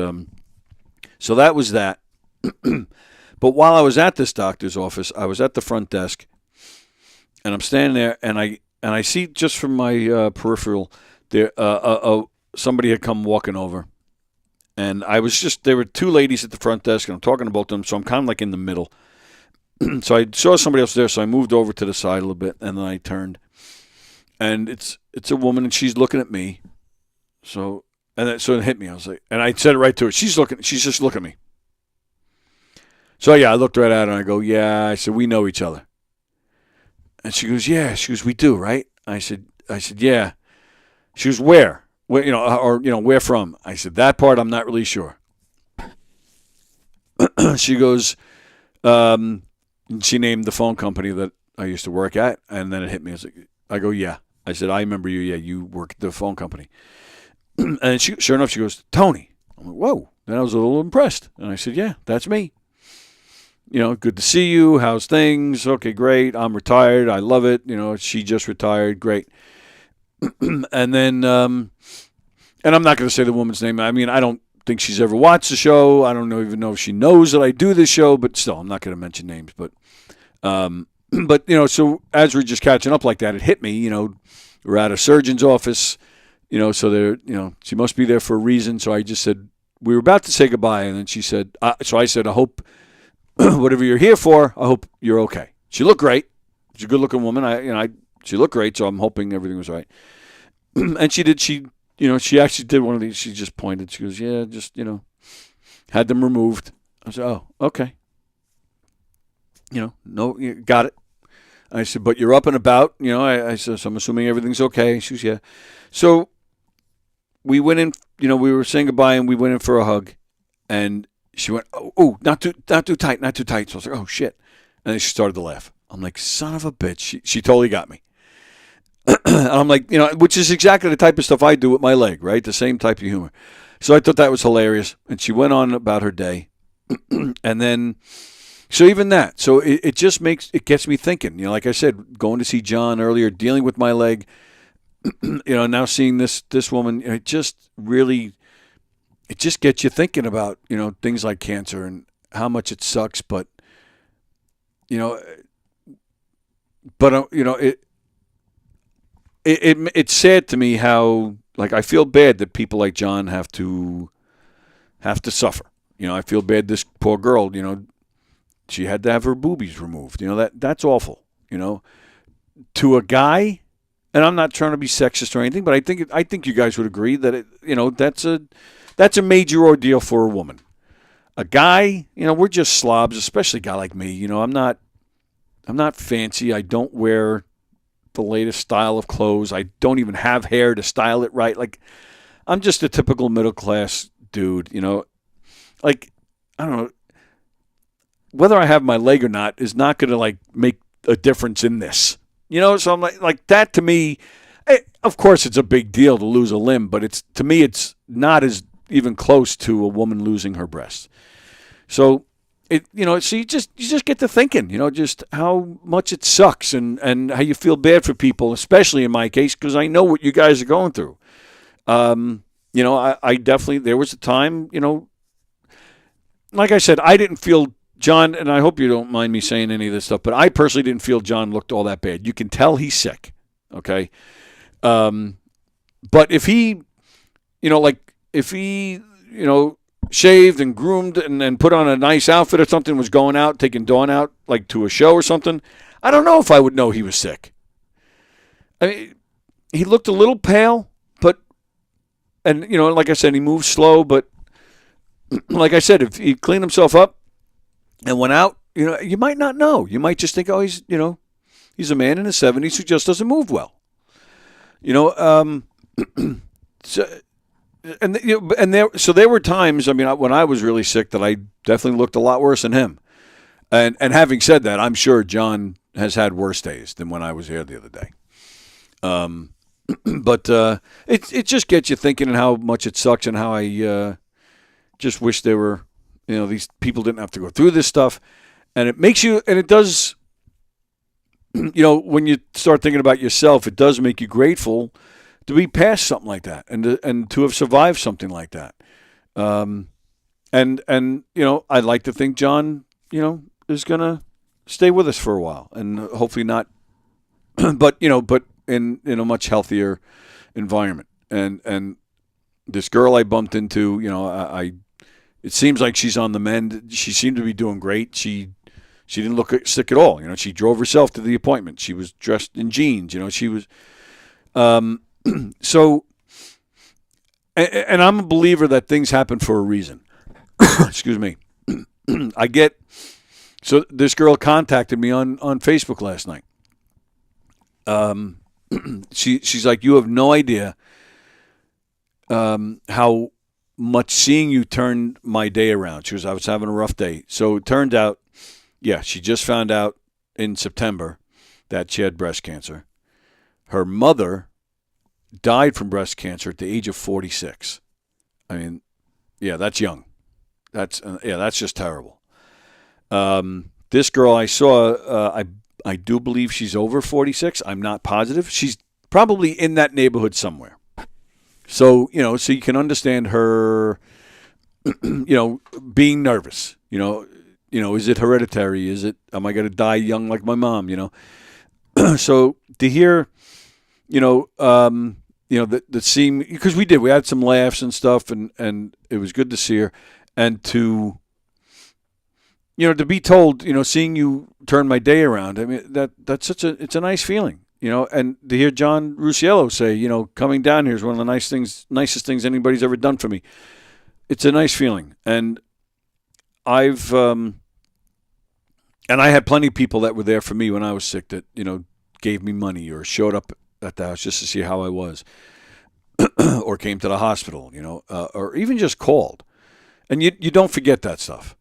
so that was that. But while I was at this doctor's office, I was at the front desk, and I'm standing there, and I see just from my peripheral there somebody had come walking over, and there were two ladies at the front desk, and I'm talking to both of them, so I'm kind of like in the middle. So I saw somebody else there, so I moved over to the side a little bit, and then I turned, and it's a woman, and she's looking at me. So it hit me. I was like, and I said it right to her. She's just looking at me. So yeah, I looked right at her, and I go, yeah. I said, we know each other. And she goes, yeah. She goes, we do, right? I said, yeah. She goes, where? Where from? I said, that part I'm not really sure. She goes, she named the phone company that I used to work at, and then it hit me. I go, yeah. I said, I remember you. Yeah, you work at the phone company. And sure enough, she goes, Tony. I'm like, whoa. Then I was a little impressed. And I said, yeah, that's me. Good to see you. How's things? Okay, great. I'm retired. I love it. She just retired. Great. And then, and I'm not going to say the woman's name. I mean, I don't think she's ever watched the show. I don't even know if she knows that I do this show, but still, I'm not going to mention names. But so as we're just catching up like that, it hit me, we're at a surgeon's office, so there, she must be there for a reason. So I just said, we were about to say goodbye. And then she said, so I said, I hope whatever you're here for, I hope you're okay. She looked great. She's a good-looking woman. She looked great, so I'm hoping everything was right. And she did. She actually did one of these. She just pointed. She goes, yeah, just had them removed. I said, oh, okay. No, you got it. I said, but you're up and about. I said, so I'm assuming everything's okay. She goes, yeah. So we went in. We were saying goodbye, and we went in for a hug, and she went, oh, not too tight, not too tight. So I was like, oh, shit. And then she started to laugh. I'm like, son of a bitch. She totally got me. And I'm like, which is exactly the type of stuff I do with my leg, right? The same type of humor. So I thought that was hilarious. And she went on about her day. And then, so even that. So it just gets me thinking. Like I said, going to see John earlier, dealing with my leg, now seeing this woman, it just gets you thinking about, things like cancer and how much it sucks. But, it's sad to me how, like, I feel bad that people like John have to suffer. I feel bad this poor girl, she had to have her boobies removed. That's awful, to a guy. And I'm not trying to be sexist or anything, but I think you guys would agree that that's a major ordeal for a woman. A guy, we're just slobs, especially a guy like me. I'm not fancy. I don't wear the latest style of clothes. I don't even have hair to style it right. Like, I'm just a typical middle class dude. Like, I don't know. Whether I have my leg or not is not going to make a difference in this. So I'm like that to me. Of course, it's a big deal to lose a limb, but to me, it's not as even close to a woman losing her breasts. So so you just get to thinking, just how much it sucks and how you feel bad for people, especially in my case, because I know what you guys are going through. I definitely, there was a time, like I said, I didn't feel John, and I hope you don't mind me saying any of this stuff, but I personally didn't feel John looked all that bad. You can tell he's sick, okay? But if he, if he, shaved and groomed and put on a nice outfit or something, was going out, taking Dawn out, to a show or something, I don't know if I would know he was sick. I mean, he looked a little pale, and like I said, he moved slow, but like I said, if he cleaned himself up and went out, you might not know. You might just think, oh, he's a man in his 70s who just doesn't move well. You know, so, there were times. I mean, when I was really sick, that I definitely looked a lot worse than him. And having said that, I'm sure John has had worse days than when I was here the other day. But it just gets you thinking and how much it sucks and how I just wish they were, these people didn't have to go through this stuff. And it makes you, and it does, when you start thinking about yourself, it does make you grateful to be past something like that and to have survived something like that. And I'd like to think John, is going to stay with us for a while and hopefully not, but in a much healthier environment. And this girl I bumped into, it seems like she's on the mend. She seemed to be doing great. She didn't look sick at all. She drove herself to the appointment. She was dressed in jeans. She was. So, and I'm a believer that things happen for a reason. Excuse me. So this girl contacted me on Facebook last night. She's like, you have no idea how much seeing you turned my day around. She goes, I was having a rough day. So it turned out, she just found out in September that she had breast cancer. Her mother died from breast cancer at the age of 46. I mean, that's young. That's just terrible. This girl I saw, I do believe she's over 46. I'm not positive. She's probably in that neighborhood somewhere. So, so you can understand her, being nervous. Is it hereditary? Am I going to die young like my mom? So to hear, that seemed, because we had some laughs and stuff, and it was good to see her, and to be told, seeing you turn my day around. I mean, that's it's a nice feeling, and to hear John Rusciello say, coming down here is one of the nicest things anybody's ever done for me. It's a nice feeling. And I've, and I had plenty of people that were there for me when I was sick that, gave me money or showed up at the house just to see how I was or came to the hospital, or even just called. And you don't forget that stuff.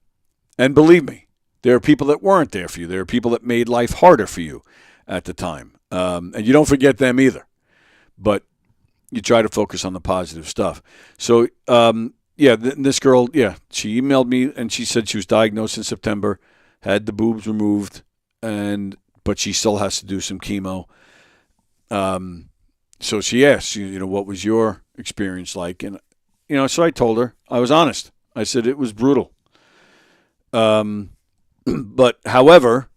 And believe me, there are people that weren't there for you. There are people that made life harder for you at the time. And you don't forget them either. But you try to focus on the positive stuff. So, this girl, she emailed me and she said she was diagnosed in September, had the boobs removed, but she still has to do some chemo. So she asked, what was your experience like? And, so I told her, I was honest. I said it was brutal. But however,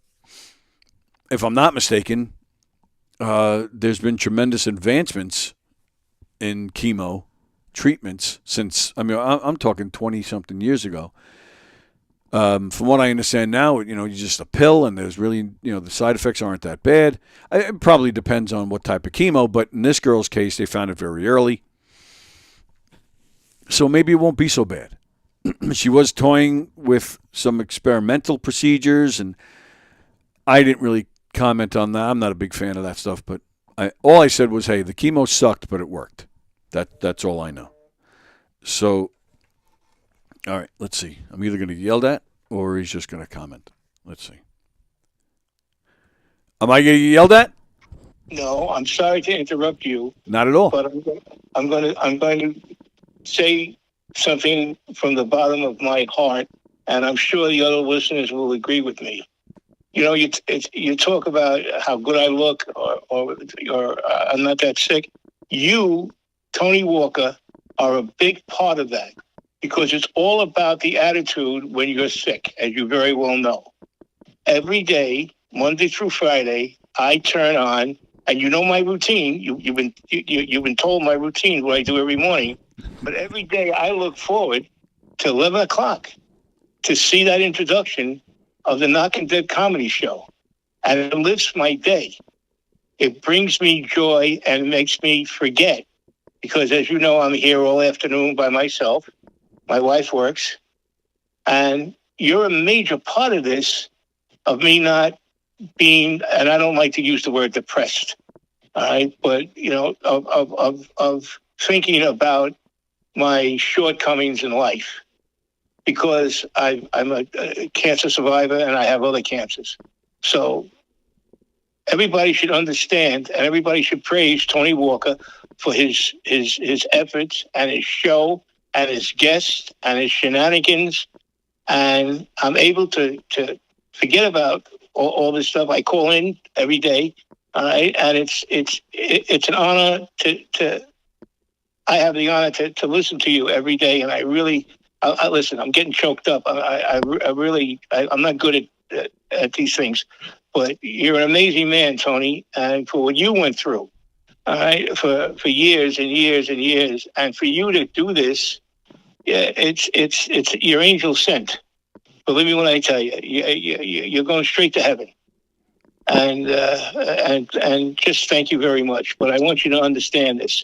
if I'm not mistaken, there's been tremendous advancements in chemo treatments since, I'm talking 20 something years ago. From what I understand now, you're just a pill and there's really, the side effects aren't that bad. It probably depends on what type of chemo, but in this girl's case, they found it very early. So maybe it won't be so bad. She was toying with some experimental procedures, and I didn't really comment on that. I'm not a big fan of that stuff, but all I said was, hey, the chemo sucked, but it worked. That's all I know. So, all right, let's see. I'm either going to get yelled at or he's just going to comment. Let's see. Am I going to get yelled at? No, I'm sorry to interrupt you. Not at all. But I'm going to say something from the bottom of my heart, and I'm sure the other listeners will agree with me. You talk about how good I look, or I'm not that sick. You, Tony Walker, are a big part of that, because it's all about the attitude when you're sick, as you very well know. Every day, Monday through Friday, I turn on, and you know my routine. You've been told my routine, what I do every morning. But every day I look forward to 11 o'clock to see that introduction of the Knockem Dead Comedy Show. And it lifts my day. It brings me joy and makes me forget. Because as you know, I'm here all afternoon by myself. My wife works. And you're a major part of this, of me not being, and I don't like to use the word depressed, All right, but of thinking about my shortcomings in life, because I'm a cancer survivor and I have other cancers. So everybody should understand and everybody should praise Tony Walker for his efforts and his show and his guests and his shenanigans. And I'm able to forget about all this stuff. I call in every day. All right. And it's an honor to I have the honor to listen to you every day. And I really, I listen, I'm getting choked up. I'm not good at these things, but you're an amazing man, Tony. And for what you went through, all right, for years and years and years, and for you to do this, yeah, it's your angel sent. Believe me when I tell you, you're going straight to heaven. And just thank you very much. But I want you to understand this.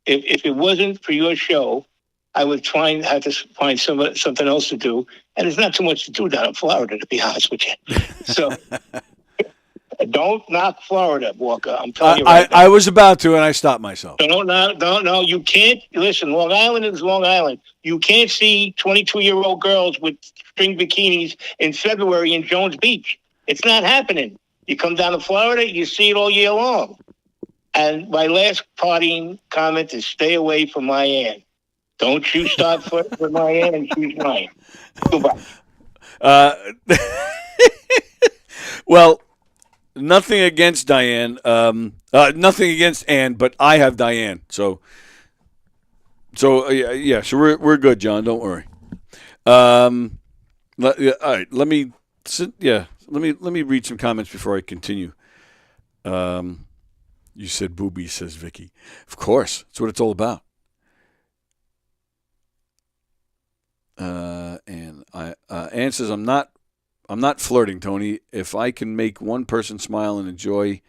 If it wasn't for your show, I would have to find something else to do. And there's not too much to do down in Florida, to be honest with you. So don't knock Florida, Walker. I'm telling you right now. I was about to, and I stopped myself. No. You can't. Listen, Long Island is Long Island. You can't see 22-year-old girls with string bikinis in February in Jones Beach. It's not happening. You come down to Florida, you see it all year long. And my last parting comment is stay away from my aunt. Don't you start flirting with my aunt and she's mine. Goodbye. Well, nothing against Diane. Nothing against Ann, but I have Diane. So yeah. So we're good, John. Don't worry. All right. Let me read some comments before I continue. You said boobies, says Vicky. Of course, that's what it's all about. And Ann says, I'm not flirting, Tony. If I can make one person smile and enjoy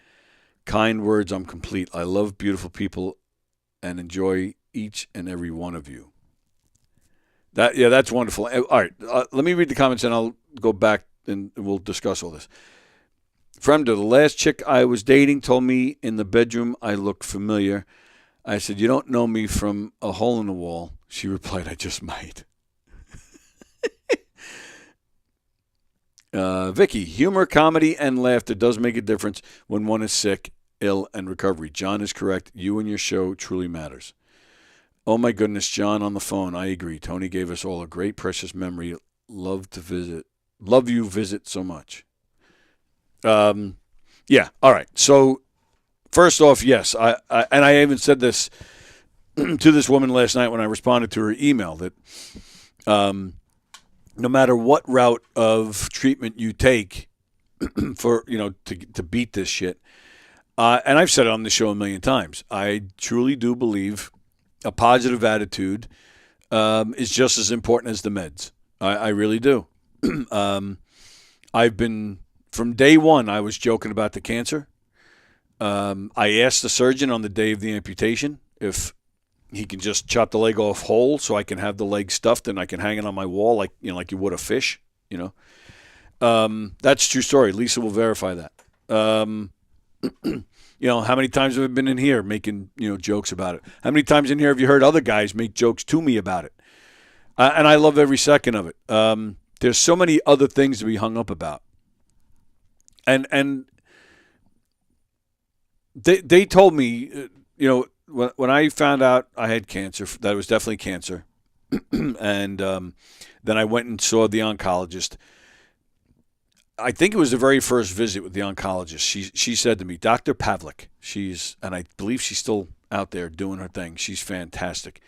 kind words, I'm complete. I love beautiful people and enjoy each and every one of you. That's wonderful. All right, let me read the comments and I'll go back and we'll discuss all this. Fremda, the last chick I was dating told me in the bedroom I looked familiar. I said, you don't know me from a hole in the wall. She replied, I just might. Vicky, humor, comedy, and laughter does make a difference when one is sick, ill, and recovery. John is correct. You and your show truly matters. Oh, my goodness, John on the phone. I agree. Tony gave us all a great, precious memory. Love you visit so much. Yeah, all right. So, first off, yes, and I even said this to this woman last night when I responded to her email that no matter what route of treatment you take for, to beat this shit, and I've said it on the show a million times, I truly do believe a positive attitude is just as important as the meds. I really do. I've been, from day one, I was joking about the cancer. I asked the surgeon on the day of the amputation if he can just chop the leg off whole so I can have the leg stuffed and I can hang it on my wall like you would a fish, That's a true story. Lisa will verify that. How many times have I been in here making, jokes about it? How many times in here have you heard other guys make jokes to me about it? And I love every second of it. There's so many other things to be hung up about. And they told me, when I found out I had cancer, that it was definitely cancer, and then I went and saw the oncologist. I think it was the very first visit with the oncologist. She said to me, Dr. Pavlik, and I believe she's still out there doing her thing. She's fantastic.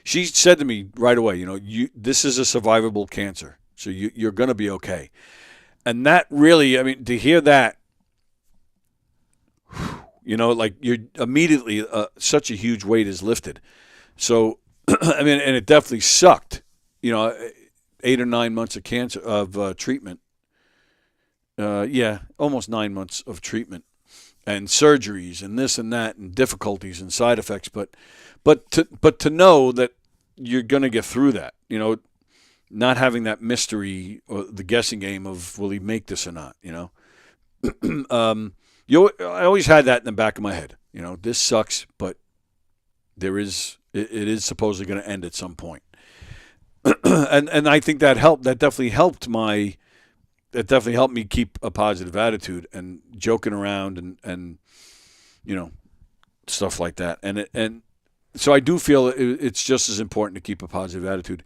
She said to me right away, this is a survivable cancer, so you're going to be okay. And that really, to hear that, you're immediately such a huge weight is lifted. So, and it definitely sucked, 8 or 9 months of cancer of treatment. Almost 9 months of treatment and surgeries and this and that and difficulties and side effects. But to know that you're going to get through that, not having that mystery or the guessing game of will he make this or not, I always had that in the back of my head. This sucks, but it is supposedly going to end at some point. and I think that helped. That definitely helped me keep a positive attitude and joking around and stuff like that. And so I do feel it's just as important to keep a positive attitude.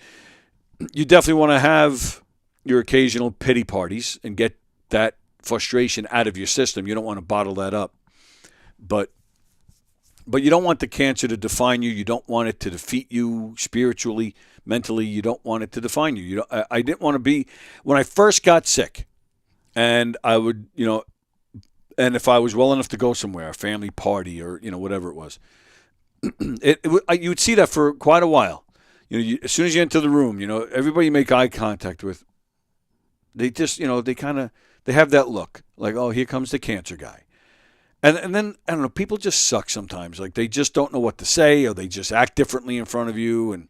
You definitely want to have your occasional pity parties and get that frustration out of your system. You don't want to bottle that up. But you don't want the cancer to define you. You don't want it to defeat you spiritually, mentally. You don't want it to define you. I didn't want to be, when I first got sick, and I would, and if I was well enough to go somewhere, a family party or, whatever it was, you would see that for quite a while. As soon as you enter the room, everybody you make eye contact with, they just, they have that look like, oh, here comes the cancer guy. And then, I don't know, people just suck sometimes. Like, they just don't know what to say, or they just act differently in front of you. And,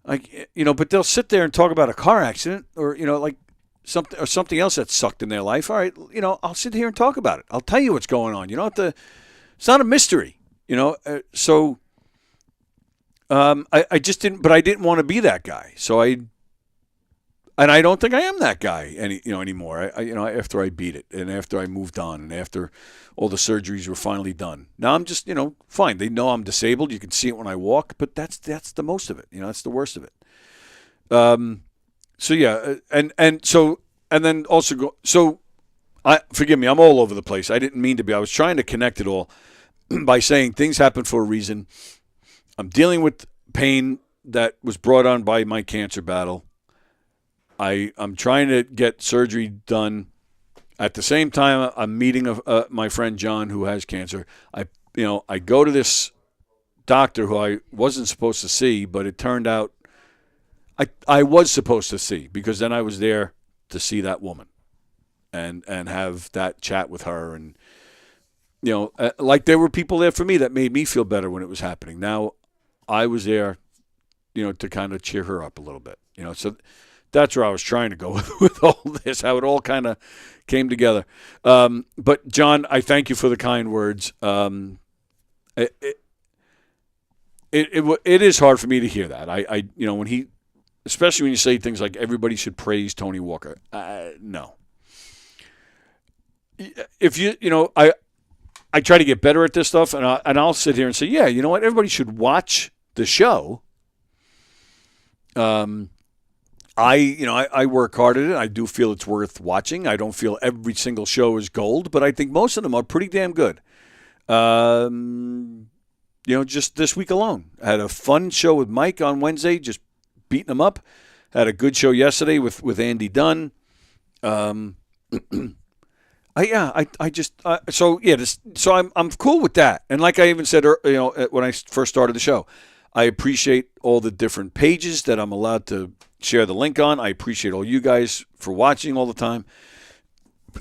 but they'll sit there and talk about a car accident or, like something else that sucked in their life. All right, I'll sit here and talk about it. I'll tell you what's going on. It's not a mystery, So I just didn't, but I didn't want to be that guy. So and I don't think I am that guy anymore. After I beat it and after I moved on and after all the surgeries were finally done. Now I'm just, fine. They know I'm disabled. You can see it when I walk, but that's the most of it. That's the worst of it. So yeah, and then also forgive me. I'm all over the place. I didn't mean to be. I was trying to connect it all by saying things happen for a reason. I'm dealing with pain that was brought on by my cancer battle. I'm trying to get surgery done. At the same time, I'm meeting my friend John who has cancer. I go to this doctor who I wasn't supposed to see, but it turned out I was supposed to see, because then I was there to see that woman and have that chat with her. And, like there were people there for me that made me feel better when it was happening. Now I was there, to kind of cheer her up a little bit, so that's where I was trying to go with all this, how it all kind of came together. But John, I thank you for the kind words. It is hard for me to hear that. When especially when you say things like everybody should praise Tony Walker. No. If I try to get better at this stuff, and I'll sit here and say, yeah, you know what, everybody should watch the show. I work hard at it. I do feel it's worth watching. I don't feel every single show is gold, but I think most of them are pretty damn good. Just this week alone, I had a fun show with Mike on Wednesday, just beating him up. Had a good show yesterday with Andy Dunn. So I'm cool with that. And like I even said, when I first started the show, I appreciate all the different pages that I'm allowed to share the link on. I appreciate all you guys for watching all the time.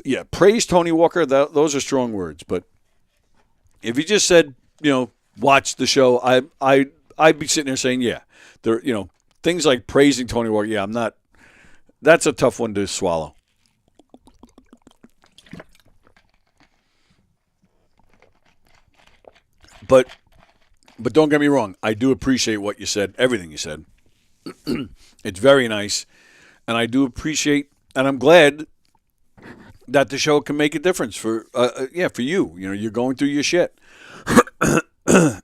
Yeah, praise Tony Walker. Those are strong words, but if you just said, watch the show, I'd be sitting there saying, yeah, there, things like praising Tony Walker. Yeah, I'm not. That's a tough one to swallow. But don't get me wrong. I do appreciate what you said, everything you said. It's very nice, and I do appreciate, and I'm glad that the show can make a difference for you. You're going through your shit. I'm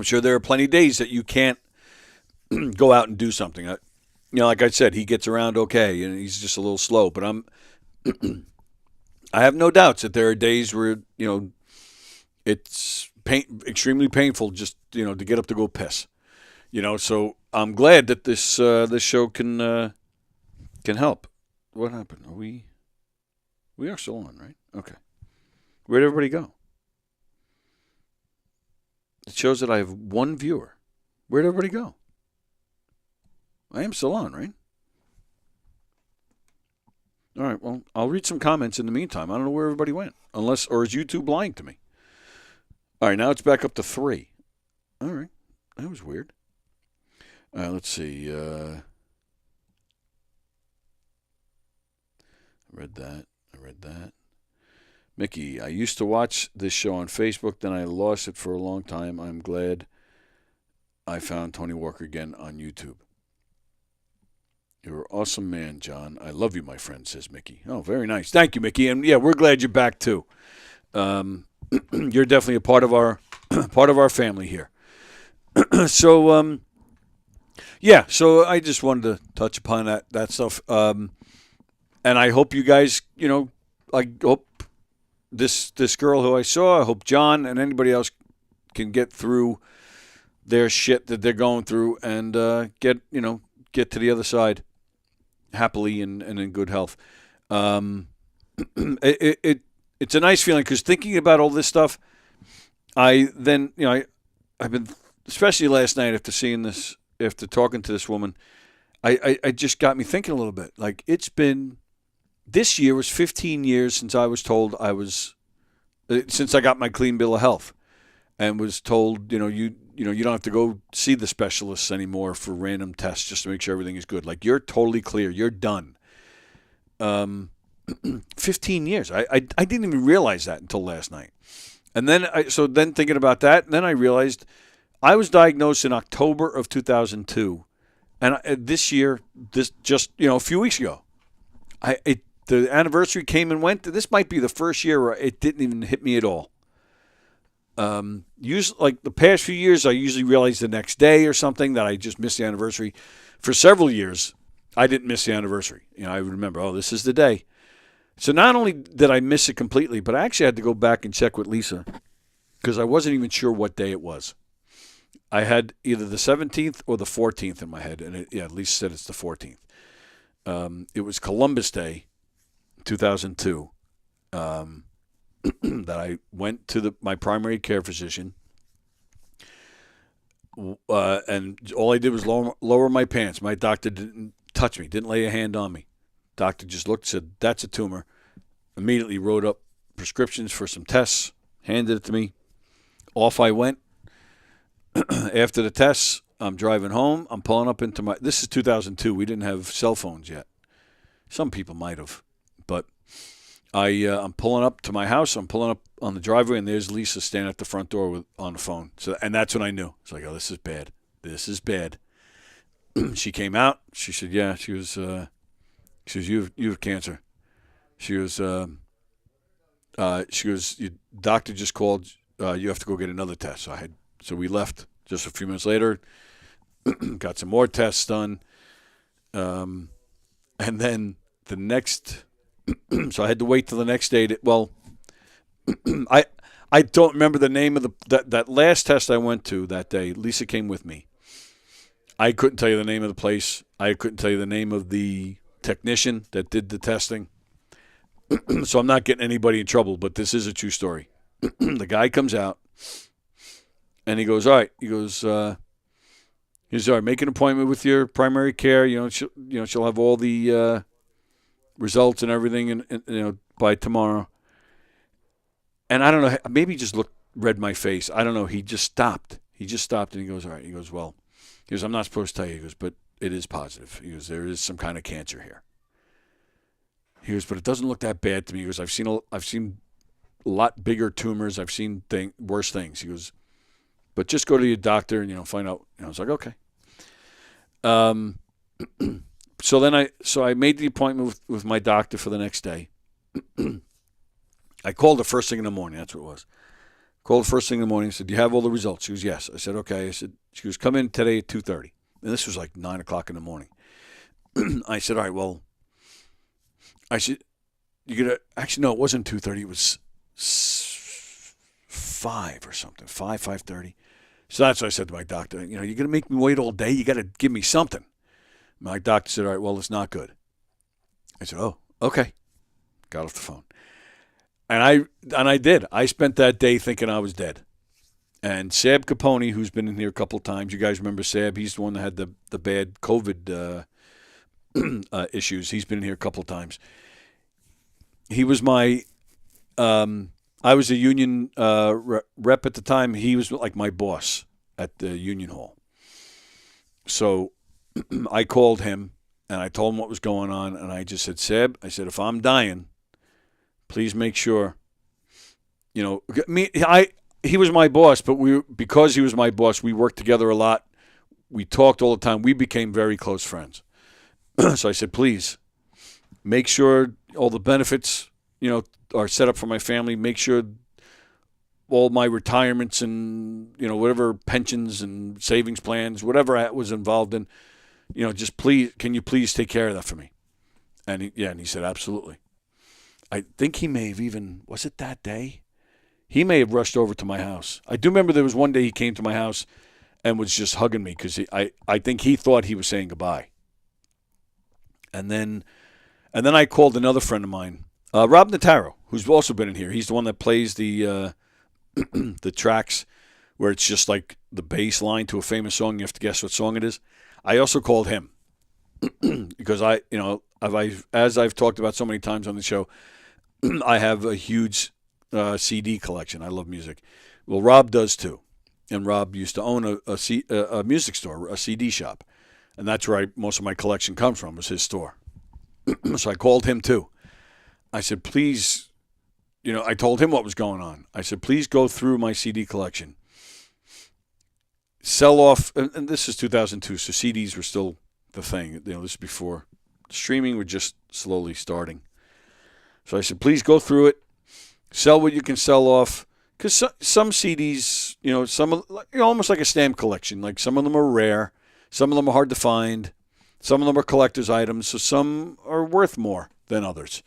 sure there are plenty of days that you can't go out and do something. Like I said, he gets around okay, and he's just a little slow. But I have no doubts that there are days where it's extremely painful just to get up to go piss. So I'm glad that this show can help. What happened? We are still on, right? Okay. Where'd everybody go? It shows that I have one viewer. Where'd everybody go? I am still on, right? All right, well, I'll read some comments in the meantime. I don't know where everybody went. Or is YouTube lying to me? All right, now it's back up to 3. All right, that was weird. Let's see. I read that. Mickey, I used to watch this show on Facebook, then I lost it for a long time. I'm glad I found Tony Walker again on YouTube. You're an awesome man, John. I love you, my friend, says Mickey. Oh, very nice. Thank you, Mickey. And yeah, we're glad you're back too. You're definitely a part of our family here. So so I just wanted to touch upon that stuff. And I hope you guys, I hope this girl who I saw, I hope John and anybody else can get through their shit that they're going through and get to the other side happily and in good health. It's a nice feeling because thinking about all this stuff, I've been, especially last night after talking to this woman, I just got me thinking a little bit. Like, this year was 15 years since I was told since I got my clean bill of health and was told, you don't have to go see the specialists anymore for random tests just to make sure everything is good. Like, you're totally clear. You're done. 15 years. I didn't even realize that until last night. And then thinking about that, and then I realized I was diagnosed in October of 2002. And this year, a few weeks ago, the anniversary came and went. This might be the first year where it didn't even hit me at all. Usually, like the past few years, I usually realize the next day or something that I just missed the anniversary. For several years, I didn't miss the anniversary. I would remember, this is the day. So not only did I miss it completely, but I actually had to go back and check with Lisa because I wasn't even sure what day it was. I had either the 17th or the 14th in my head, and Lisa said it's the 14th. It was Columbus Day, 2002. That I went to my primary care physician, and all I did was lower my pants. My doctor didn't touch me, didn't lay a hand on me. Doctor just looked, said, that's a tumor. Immediately wrote up prescriptions for some tests, handed it to me. Off I went. After the tests, I'm driving home. I'm pulling up into this is 2002. We didn't have cell phones yet. Some people might have, but I'm pulling up to my house. I'm pulling up on the driveway, and there's Lisa standing at the front door on the phone. And that's when I knew. It's like, this is bad. This is bad. She came out. She said, yeah. She was. She goes, you have cancer. She goes. Your doctor just called. You have to go get another test. So we left just a few minutes later. Got some more tests done. And then the next. So I had to wait till the next day. I don't remember the name of that last test I went to that day. Lisa came with me. I couldn't tell you the name of the place. I couldn't tell you the name of the technician that did the testing. So I'm not getting anybody in trouble, but this is a true story. The guy comes out, and he goes, all right. He goes, all right, make an appointment with your primary care. She'll have all the results and everything, and by tomorrow. And I don't know, maybe he just read my face. I don't know. He just stopped. And he goes, all right. He goes, well, I'm not supposed to tell you. He goes, but it is positive. He goes, there is some kind of cancer here. He goes, but it doesn't look that bad to me. He goes, I've seen a lot bigger tumors. I've seen worse things. He goes, but just go to your doctor and find out. I was like, okay. So I made the appointment with my doctor for the next day. I called the first thing in the morning. That's what it was. Called the first thing in the morning. I said, do you have all the results? She goes, yes. I said, okay. She goes, come in today at 2:30. And this was like 9 o'clock in the morning. I said, all right, well, I said, actually, no, it wasn't 2:30. It was 5 or something, 5:30. So that's what I said to my doctor. You're going to make me wait all day? You got to give me something. My doctor said, all right, well, it's not good. I said, oh, okay. Got off the phone. And I did. I spent that day thinking I was dead. And Sab Capone, who's been in here a couple of times, you guys remember Sab? He's the one that had the bad COVID issues. He's been in here a couple of times. He was I was a union rep at the time. He was like my boss at the union hall. So I called him, and I told him what was going on, and I just said, Seb, I said, if I'm dying, please make sure he was my boss, but because he was my boss, we worked together a lot. We talked all the time. We became very close friends. So I said, please make sure all the benefits, are set up for my family. Make sure all my retirements and, whatever pensions and savings plans, whatever I was involved in, just please, can you please take care of that for me? And he said, absolutely. I think he may have even, was it that day? He may have rushed over to my house. I do remember there was one day he came to my house and was just hugging me because I think he thought he was saying goodbye. And then I called another friend of mine, Rob Notaro, who's also been in here. He's the one that plays the the tracks where it's just like the bass line to a famous song. You have to guess what song it is. I also called him because as I've talked about so many times on the show, I have a huge CD collection. I love music. Well, Rob does too. And Rob used to own a music store, a CD shop. And that's where most of my collection comes from, was his store. So I called him too. I said, please, I told him what was going on. I said, please go through my CD collection. Sell off, and this is 2002, so CDs were still the thing. This is before streaming were just slowly starting. So I said, please go through it. Sell what you can sell off. Because some CDs, some almost like a stamp collection. Like some of them are rare. Some of them are hard to find. Some of them are collector's items. So some are worth more than others.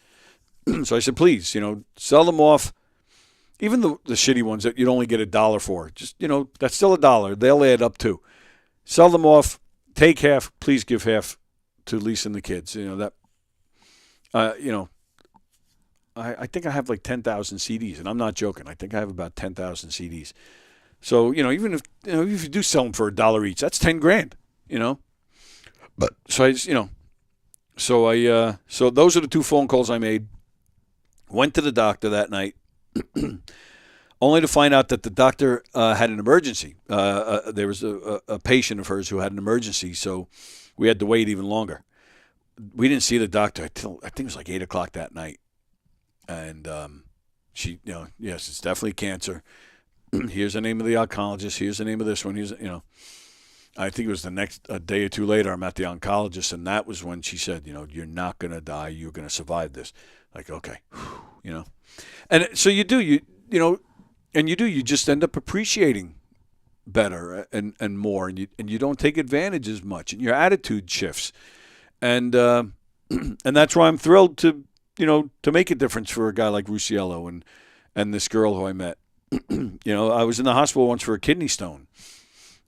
So I said, please, sell them off. Even the shitty ones that you'd only get $1 for. Just, that's still $1. They'll add up too. Sell them off. Take half. Please give half to Lisa and the kids. I think I have like 10,000 CDs, and I'm not joking. I think I have about 10,000 CDs. So, even if if you do sell them for $1 each, that's 10 grand, But so so those are the two phone calls I made. Went to the doctor that night, only to find out that the doctor had an emergency. There was a patient of hers who had an emergency, so we had to wait even longer. We didn't see the doctor until I think it was like 8:00 that night. And she, yes, it's definitely cancer. Here's the name of the oncologist. Here's the name of this one. I think it was the next a day or two later, I'm at the oncologist, and that was when she said, you're not going to die. You're going to survive this. Like, okay, And so you do, you just end up appreciating better and more, and you don't take advantage as much, and your attitude shifts. And that's why I'm thrilled to make a difference for a guy like Rusciello and this girl who I met. I was in the hospital once for a kidney stone.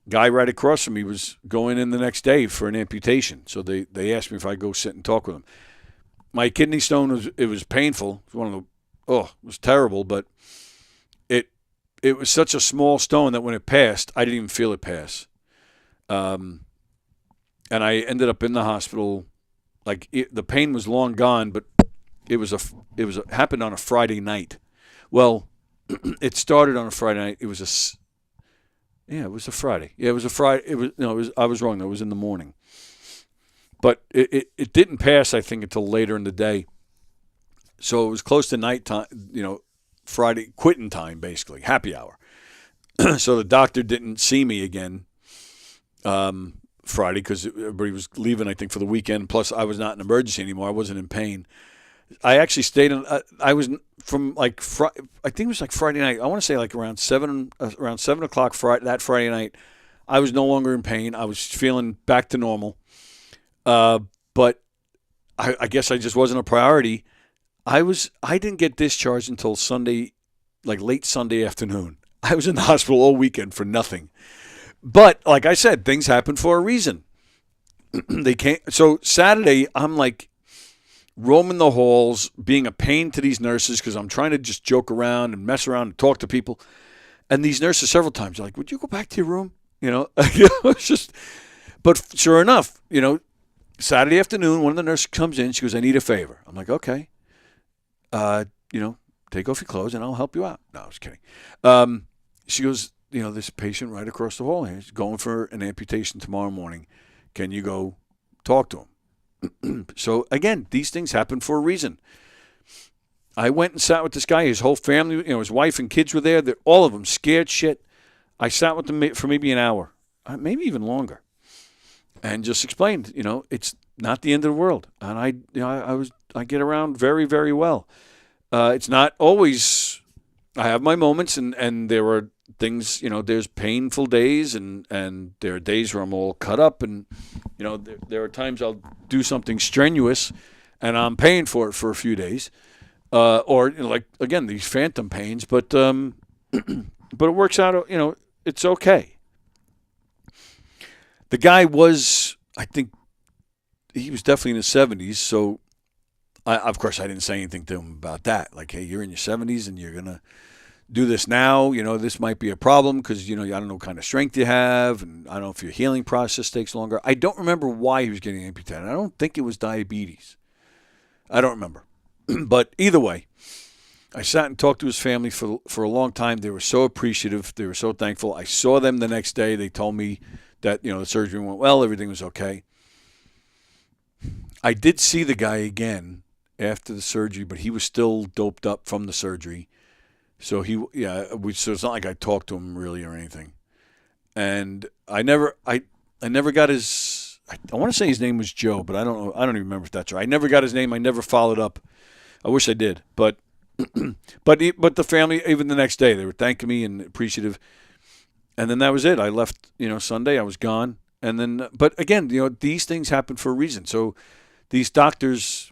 Guy right across from me was going in the next day for an amputation. So they asked me if I'd go sit and talk with him. My kidney stone was painful. It was it was terrible, but it was such a small stone that when it passed, I didn't even feel it pass. And I ended up in the hospital. The pain was long gone, but it happened on a Friday night. Well, it started on a Friday night. It was a Friday. Yeah, it was a Friday. I was wrong. That was in the morning. But it didn't pass, I think, until later in the day. So it was close to nighttime, Friday, quitting time, basically, happy hour. So the doctor didn't see me again Friday because everybody was leaving, I think, for the weekend. Plus, I was not in emergency anymore. I wasn't in pain. I actually stayed in. I was from I think it was like Friday night. I want to say like around 7 o'clock that Friday night. I was no longer in pain. I was feeling back to normal. But I guess I just wasn't a priority. I didn't get discharged until Sunday, like late Sunday afternoon. I was in the hospital all weekend for nothing. But like I said, things happen for a reason. They can't. So Saturday, I'm like roaming the halls, being a pain to these nurses because I'm trying to just joke around and mess around and talk to people. And these nurses several times are like, "Would you go back to your room?" It's just. But sure enough, Saturday afternoon, one of the nurses comes in. She goes, "I need a favor." I'm like, "Okay, take off your clothes and I'll help you out." No, I was kidding. She goes, "This patient right across the hall here is going for an amputation tomorrow morning. Can you go talk to him?" So again, these things happen for a reason. I went and sat with this guy. His whole family, his wife and kids were there. All of them scared shit. I sat with them for maybe an hour, maybe even longer, and just explained, it's not the end of the world. And I get around very, very well. It's not always. I have my moments, and there are things. There's painful days, and there are days where I'm all cut up, and there are times I'll do something strenuous, and I'm paying for it for a few days, or like again these phantom pains. But but it works out. It's okay. The guy was, I think, he was definitely in his 70s, so of course I didn't say anything to him about that. Like, hey, you're in your 70s and you're going to do this now. This might be a problem because, I don't know what kind of strength you have, and I don't know if your healing process takes longer. I don't remember why he was getting amputated. I don't think it was diabetes. I don't remember. But either way, I sat and talked to his family for a long time. They were so appreciative. They were so thankful. I saw them the next day. They told me that, the surgery went well. Everything was okay. I did see the guy again after the surgery, but he was still doped up from the surgery. So so it's not like I talked to him really or anything. And I never got his, I want to say his name was Joe, but I don't know. I don't even remember if that's right. I never got his name. I never followed up. I wish I did, but the family, even the next day, they were thanking me and appreciative. And then that was it. I left, Sunday. I was gone. And then, but again, these things happen for a reason. So these doctors,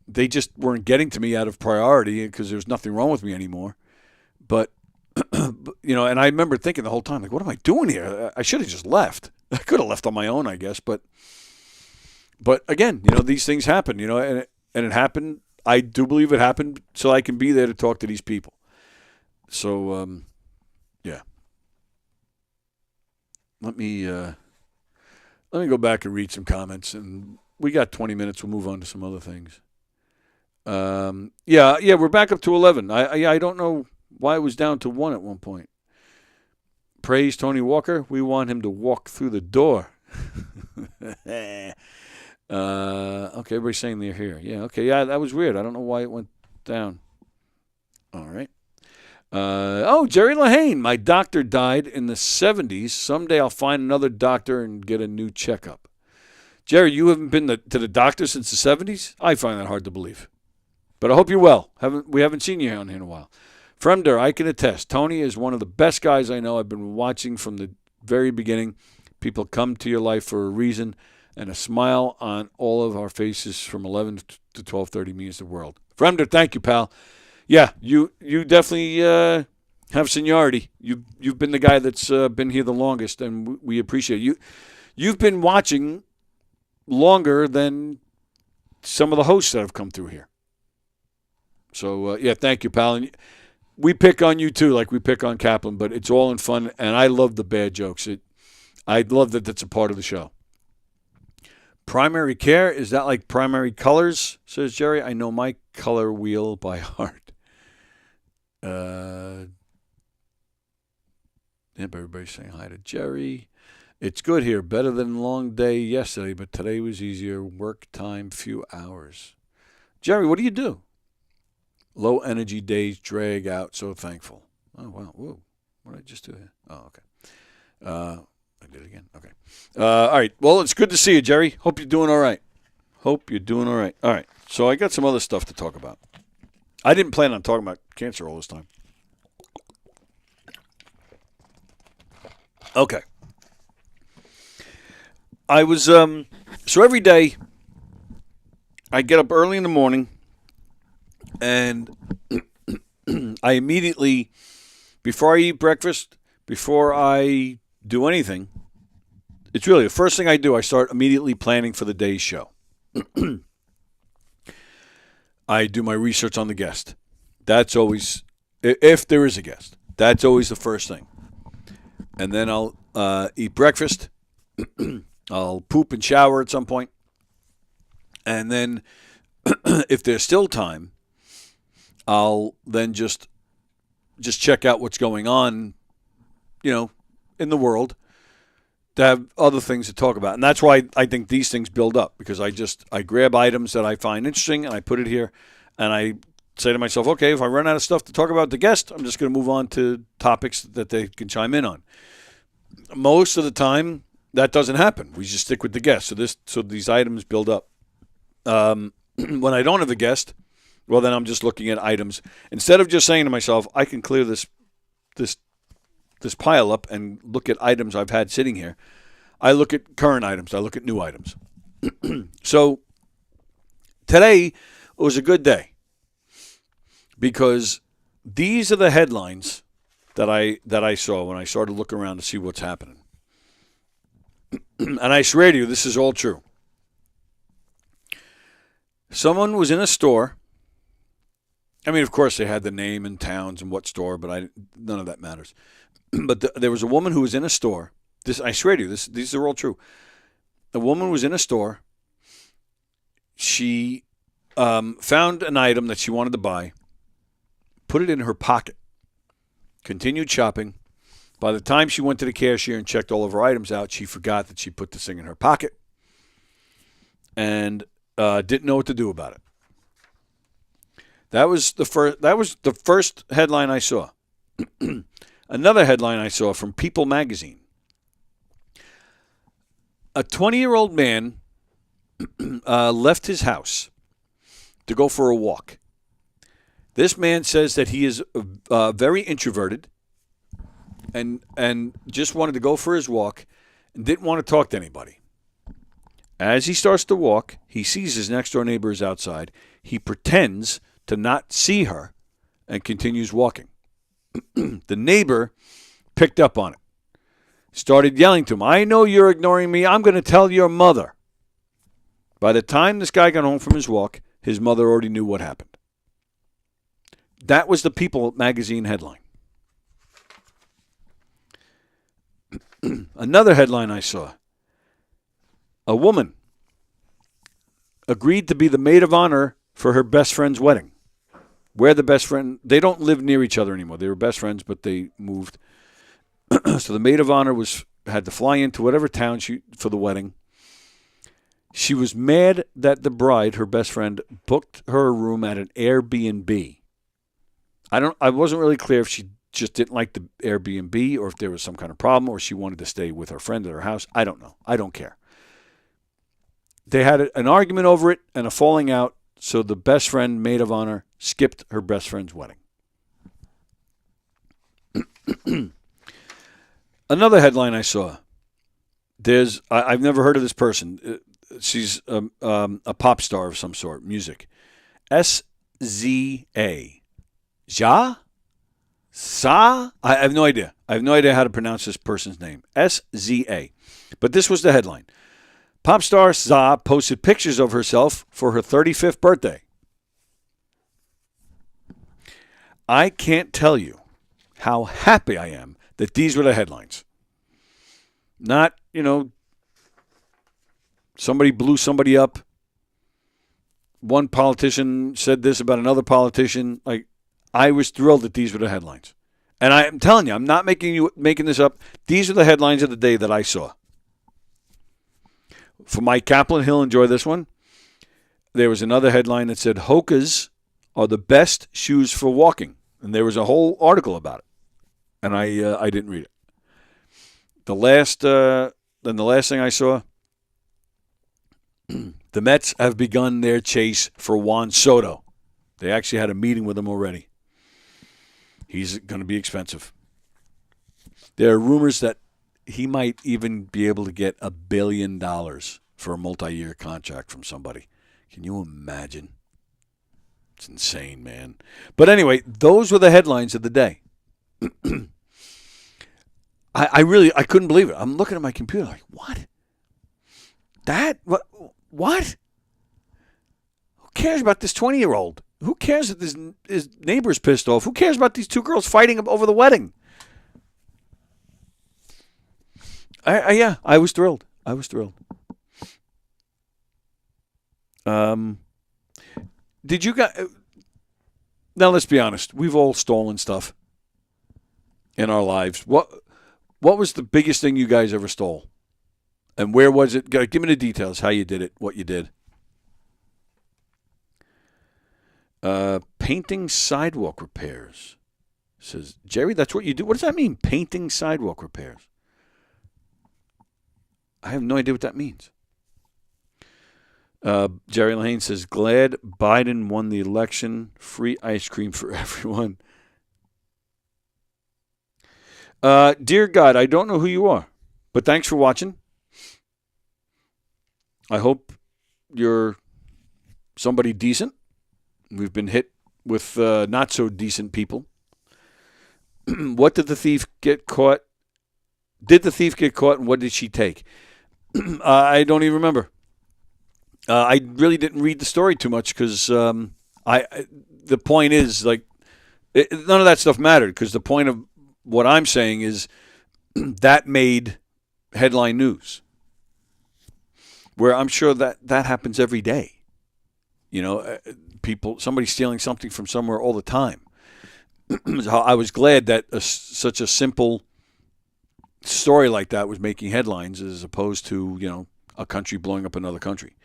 they just weren't getting to me out of priority because there was nothing wrong with me anymore. But, and I remember thinking the whole time, like, what am I doing here? I should have just left. I could have left on my own, I guess. But again, these things happen, and it happened. I do believe it happened so I can be there to talk to these people. So, yeah. Let me go back and read some comments, and we got 20 minutes. We'll move on to some other things. We're back up to 11. I don't know why it was down to 1 at one point. Praise Tony Walker. We want him to walk through the door. Okay, everybody's saying they're here. Yeah, okay, yeah, that was weird. I don't know why it went down. All right. Jerry Lahane, my doctor died in the 70s. Someday I'll find another doctor and get a new checkup. Jerry, you haven't been to the doctor since the 70s? I find that hard to believe. But I hope you're well. We haven't seen you on here in a while. Fremder, I can attest. Tony is one of the best guys I know. I've been watching from the very beginning. People come to your life for a reason, and a smile on all of our faces from 11 to 12:30 means the world. Fremder, thank you, pal. Yeah, you definitely have seniority. You've been the guy that's been here the longest, and we appreciate you. You've been watching longer than some of the hosts that have come through here. So, thank you, pal. And we pick on you, too, like we pick on Kaplan, but it's all in fun, and I love the bad jokes. I love that that's a part of the show. Primary care, is that like primary colors, says Jerry? I know my color wheel by heart. Everybody's saying hi to Jerry. It's good here. Better than long day yesterday, but today was easier. Work time, few hours. Jerry, what do you do? Low energy days drag out. So thankful. Oh, wow. Whoa. What did I just do here? Oh, okay. I did it again. Okay. All right. Well, it's good to see you, Jerry. Hope you're doing all right. All right. So I got some other stuff to talk about. I didn't plan on talking about cancer all this time. Okay. I was, so every day I get up early in the morning and I immediately, before I eat breakfast, before I do anything, it's really the first thing I do. I start immediately planning for the day's show. I do my research on the guest. That's always, if there is a guest, that's always the first thing. And then I'll eat breakfast. I'll poop and shower at some point. And then if there's still time, I'll then just check out what's going on, in the world, to have other things to talk about. And that's why I think these things build up, because I grab items that I find interesting and I put it here, and I say to myself, okay, if I run out of stuff to talk about with the guest, I'm just going to move on to topics that they can chime in on. Most of the time, that doesn't happen. We just stick with the guest. So these items build up. When I don't have a guest, well, then I'm just looking at items. Instead of just saying to myself, I can clear this pile up and look at items I've had sitting here, I look at current items. I look at new items. So today was a good day because these are the headlines that I saw when I started looking around to see what's happening. And I swear to you, this is all true. Someone was in a store. I mean, of course, they had the name and towns and what store, but none of that matters. But there was a woman who was in a store. I swear to you, these are all true. A woman was in a store. She found an item that she wanted to buy, put it in her pocket, continued shopping. By the time she went to the cashier and checked all of her items out, she forgot that she put this thing in her pocket and didn't know what to do about it. That was the first headline I saw. Another headline I saw from People magazine. A 20-year-old man left his house to go for a walk. This man says that he is very introverted and just wanted to go for his walk and didn't want to talk to anybody. As he starts to walk, he sees his next-door neighbor is outside. He pretends to not see her and continues walking. The neighbor picked up on it. Started yelling to him, I know you're ignoring me. I'm going to tell your mother. By the time this guy got home from his walk, his mother already knew what happened. That was the People magazine headline. Another headline I saw. A woman agreed to be the maid of honor for her best friend's wedding. Where the best friend, they don't live near each other anymore. They were best friends, but they moved. So the maid of honor had to fly into whatever town for the wedding. She was mad that the bride, her best friend, booked her a room at an Airbnb. I wasn't really clear if she just didn't like the Airbnb or if there was some kind of problem or she wanted to stay with her friend at her house. I don't know. I don't care. They had an argument over it and a falling out, so the best friend, maid of honor, skipped her best friend's wedding. Another headline I saw. I've never heard of this person. She's a pop star of some sort, music. SZA. Ja? Sa? I have no idea. I have no idea how to pronounce this person's name. SZA. But this was the headline. Pop star SZA posted pictures of herself for her 35th birthday. I can't tell you how happy I am that these were the headlines. Not, somebody blew somebody up. One politician said this about another politician. I was thrilled that these were the headlines. And I'm telling you, I'm not making this up. These are the headlines of the day that I saw. For Mike Kaplan, he'll enjoy this one. There was another headline that said, Hoka's are the best shoes for walking. And there was a whole article about it. And I didn't read it. The last thing I saw, the Mets have begun their chase for Juan Soto. They actually had a meeting with him already. He's going to be expensive. There are rumors that he might even be able to get $1 billion for a multi-year contract from somebody. Can you imagine? It's insane, man. But anyway, those were the headlines of the day. I couldn't believe it. I'm looking at my computer like, what? What? Who cares about this 20-year-old? Who cares that his neighbor's pissed off? Who cares about these two girls fighting over the wedding? I was thrilled. Did you guys... Now, let's be honest. We've all stolen stuff in our lives. What was the biggest thing you guys ever stole? And where was it? Give me the details, how you did it, what you did. Painting sidewalk repairs. Says, Jerry, that's what you do? What does that mean, painting sidewalk repairs? I have no idea what that means. Jerry Lane says, glad Biden won the election. Free ice cream for everyone. Dear God, I don't know who you are, but thanks for watching. I hope you're somebody decent. We've been hit with not so decent people. What did the thief get caught? Did the thief get caught, and what did she take? I don't even remember. I really didn't read the story too much because the point is, like, none of that stuff mattered because the point of what I'm saying is that made headline news, where I'm sure that happens every day. You know, somebody stealing something from somewhere all the time. I was glad that such a simple story like that was making headlines as opposed to, you know, a country blowing up another country.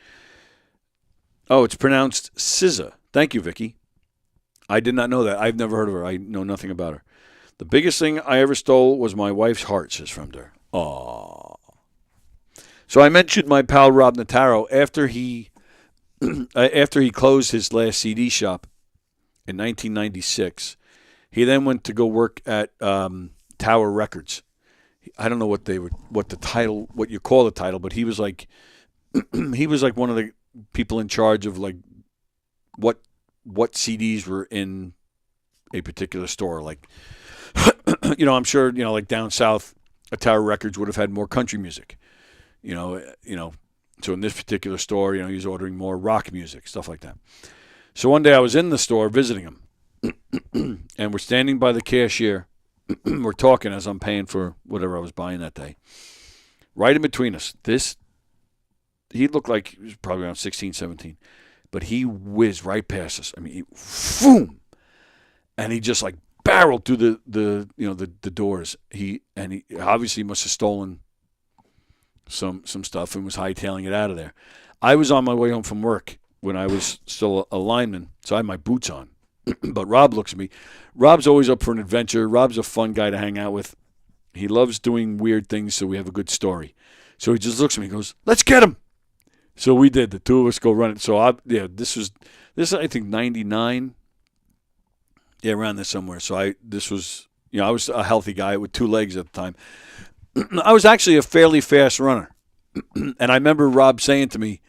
Oh, it's pronounced SZA. Thank you, Vicky. I did not know that. I've never heard of her. I know nothing about her. The biggest thing I ever stole was my wife's heart, says Fremder. Aww. So I mentioned my pal Rob Notaro after he closed his last CD shop in 1996. He then went to go work at Tower Records. I don't know what you call the title, but he was like one of the people in charge of like what CDs were in a particular store. Like, you know, I'm sure, you know, like down south, a Tower Records would have had more country music. You know. So in this particular store, you know, he was ordering more rock music, stuff like that. So one day I was in the store visiting him, and we're standing by the cashier. We're talking as I'm paying for whatever I was buying that day. Right in between us, he looked like he was probably around 16, 17, but he whizzed right past us. I mean, boom, and he just like barreled through the doors. He obviously must have stolen some stuff and was hightailing it out of there. I was on my way home from work when I was still a lineman, so I had my boots on. But Rob looks at me. Rob's always up for an adventure. Rob's a fun guy to hang out with. He loves doing weird things, so we have a good story. So he just looks at me and goes, "Let's get him." So we did. The two of us go running. So this is I think 99. Yeah, around there somewhere. So I was a healthy guy with 2 legs at the time. I was actually a fairly fast runner. And I remember Rob saying to me,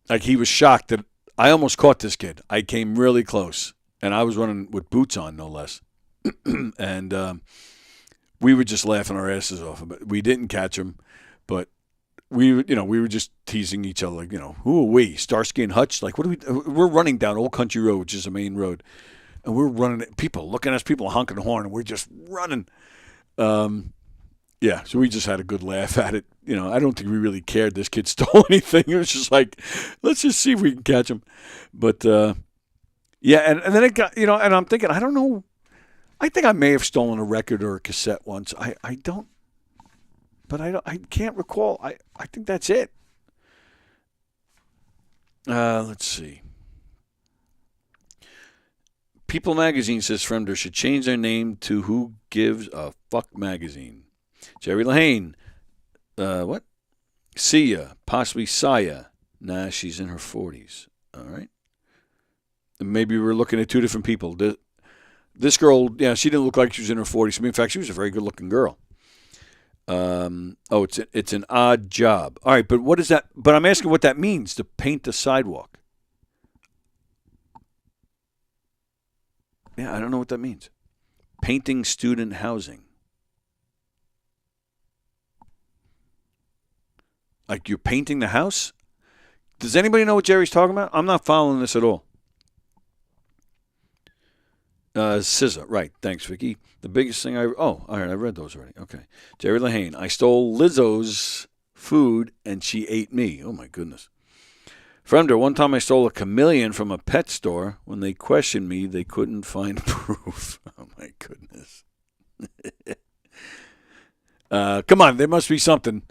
like, he was shocked that I almost caught this kid. I came really close. And I was running with boots on, no less. And we were just laughing our asses off. We didn't catch him, but we were just teasing each other, like, you know, who are we? Starsky and Hutch? Like, we're running down Old Country Road, which is a main road. And we're running, people looking at us, people honking the horn, and we're just running. Yeah, so we just had a good laugh at it. You know, I don't think we really cared this kid stole anything. It was just like, let's just see if we can catch him. But, yeah, and then it got, you know, and I'm thinking, I don't know. I think I may have stolen a record or a cassette once. I don't, but I can't recall. I think that's it. Let's see. People Magazine says Fremder should change their name to Who Gives a Fuck Magazine. Jerry Lahane, what? Sia, possibly Saya. Nah, she's in her 40s. All right. Maybe we're looking at 2 different people. This girl, yeah, she didn't look like she was in her 40s. I mean, in fact, she was a very good-looking girl. It's an odd job. All right, but what is that? But I'm asking what that means, to paint the sidewalk. Yeah, I don't know what that means. Painting student housing. Like, you're painting the house? Does anybody know what Jerry's talking about? I'm not following this at all. SZA, right. Thanks, Vicky. The biggest thing all right, I read those already. Okay. Jerry Lahane, I stole Lizzo's food and she ate me. Oh, my goodness. Fremder, one time I stole a chameleon from a pet store. When they questioned me, they couldn't find proof. Oh, my goodness. Come on, there must be something.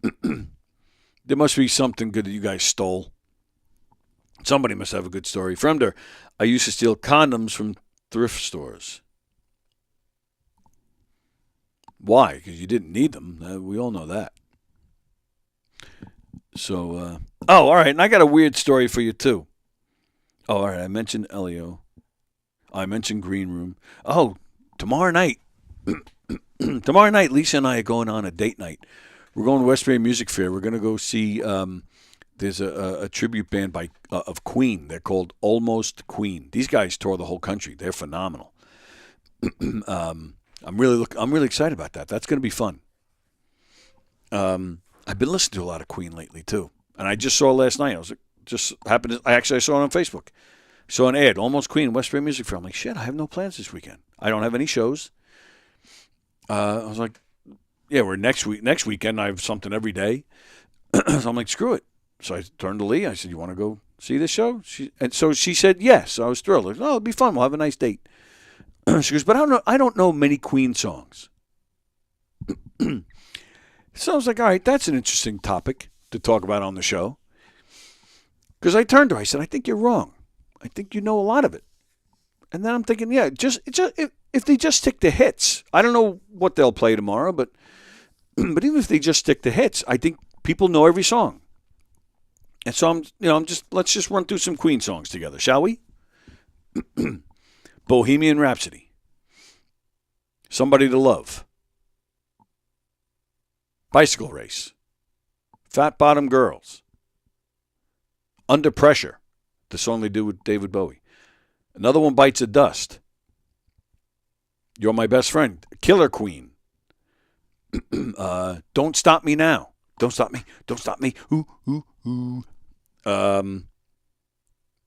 There must be something good that you guys stole. Somebody must have a good story. Fremder, I used to steal condoms from thrift stores. Why? Because you didn't need them. We all know that. So, all right. And I got a weird story for you, too. Oh, all right. I mentioned Elio. I mentioned Green Room. Oh, tomorrow night. Tomorrow night, Lisa and I are going on a date night. We're going to Westbury Music Fair. We're going to go see, there's a tribute band of Queen. They're called Almost Queen. These guys tour the whole country. They're phenomenal. I'm really excited about that. That's going to be fun. I've been listening to a lot of Queen lately too, and I just saw last night. I saw it on Facebook. Saw an ad, Almost Queen, Westbury Music Fair. I'm like, shit, I have no plans this weekend. I don't have any shows. I was like, yeah, we're next weekend. I have something every day. So I'm like, screw it. So I turned to Lee. I said, you want to go see this show? So she said yes. So I was thrilled. I said, oh, it'll be fun. We'll have a nice date. She goes, but I don't know many Queen songs. So I was like, all right, that's an interesting topic to talk about on the show. Because I turned to her. I said, I think you're wrong. I think you know a lot of it. And then I'm thinking, yeah, if they just stick to hits, I don't know what they'll play tomorrow, but even if they just stick to hits, I think people know every song. And so let's just run through some Queen songs together, shall we? Bohemian Rhapsody, Somebody to Love, Bicycle Race, Fat Bottom Girls, Under Pressure, the song they do with David Bowie. Another one, Bites of Dust, You're My Best Friend, Killer Queen, Don't Stop Me Now, Don't Stop Me, Don't Stop Me, ooh, ooh, ooh.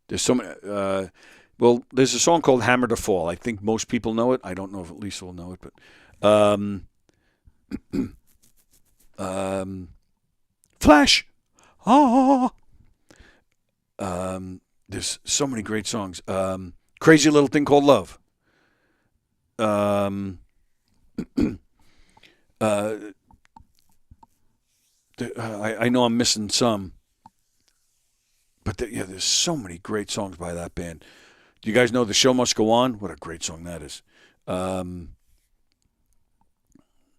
There's so many, well, there's a song called Hammer to Fall. I think most people know it. I don't know if Lisa will know it, but Flash. There's so many great songs. Crazy Little Thing Called Love. I know I'm missing some, but there's so many great songs by that band. Do you guys know The Show Must Go On? What a great song that is.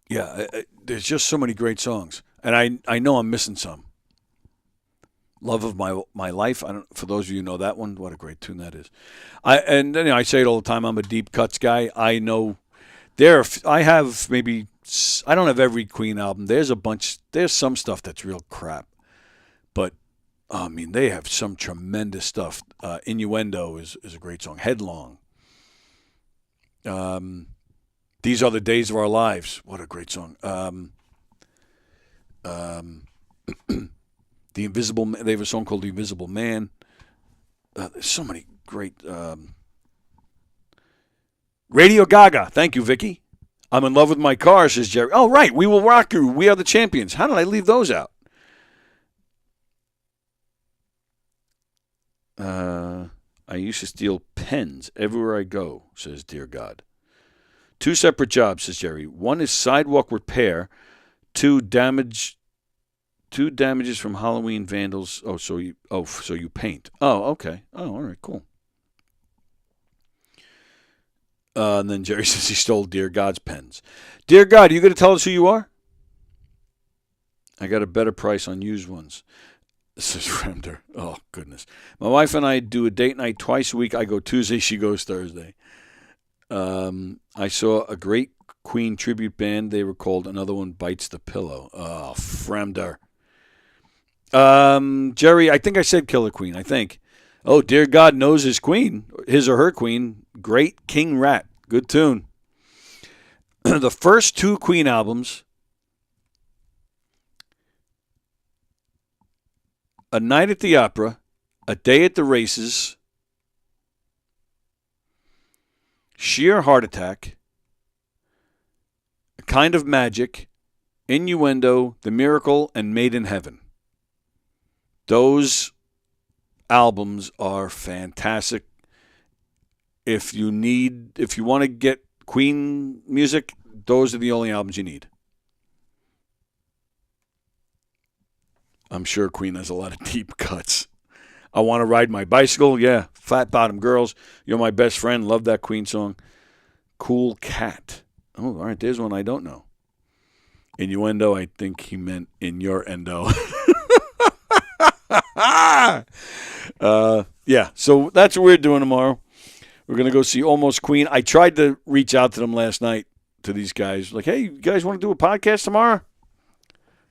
There's just so many great songs. And I know I'm missing some. Love of My Life. For those of you who know that one, what a great tune that is. I say it all the time, I'm a deep cuts guy. I know I have maybe, I don't have every Queen album. There's some stuff that's real crap. But I mean, they have some tremendous stuff. Innuendo is a great song. Headlong. These Are the Days of Our Lives. What a great song. The Invisible. They have a song called The Invisible Man. There's so many great. Radio Gaga. Thank you, Vicky. I'm in love with my car, says Jerry. Oh, right. We Will Rock You. We Are the Champions. How did I leave those out? I used to steal pens everywhere I go, says Dear God. 2 separate jobs, says Jerry. 1 is sidewalk repair. 2 damages from Halloween vandals. So you paint. Oh, okay. Oh, all right, cool. And then Jerry says he stole Dear God's pens. Dear God, are you going to tell us who you are? I got a better price on used ones. This is Fremder. Oh, goodness. My wife and I do a date night twice a week. I go Tuesday, she goes Thursday. I saw a great Queen tribute band. They were called Another One Bites the Pillow. Oh, Fremder. Jerry, I think I said Killer Queen, I think. Oh, Dear God knows his queen, his or her queen. Great King Rat. Good tune. The first 2 Queen albums, A Night at the Opera, A Day at the Races, Sheer Heart Attack, A Kind of Magic, Innuendo, The Miracle, and Made in Heaven. Those albums are fantastic. If you want to get Queen music, those are the only albums you need. I'm sure Queen has a lot of deep cuts. I Want to Ride My Bicycle. Yeah, Flat Bottom Girls. You're My Best Friend. Love that Queen song. Cool Cat. Oh, all right, there's one I don't know. Innuendo, I think he meant in your endo. Yeah, so that's what we're doing tomorrow. We're going to go see Almost Queen. I tried to reach out to them last night, to these guys. Like, hey, you guys want to do a podcast tomorrow?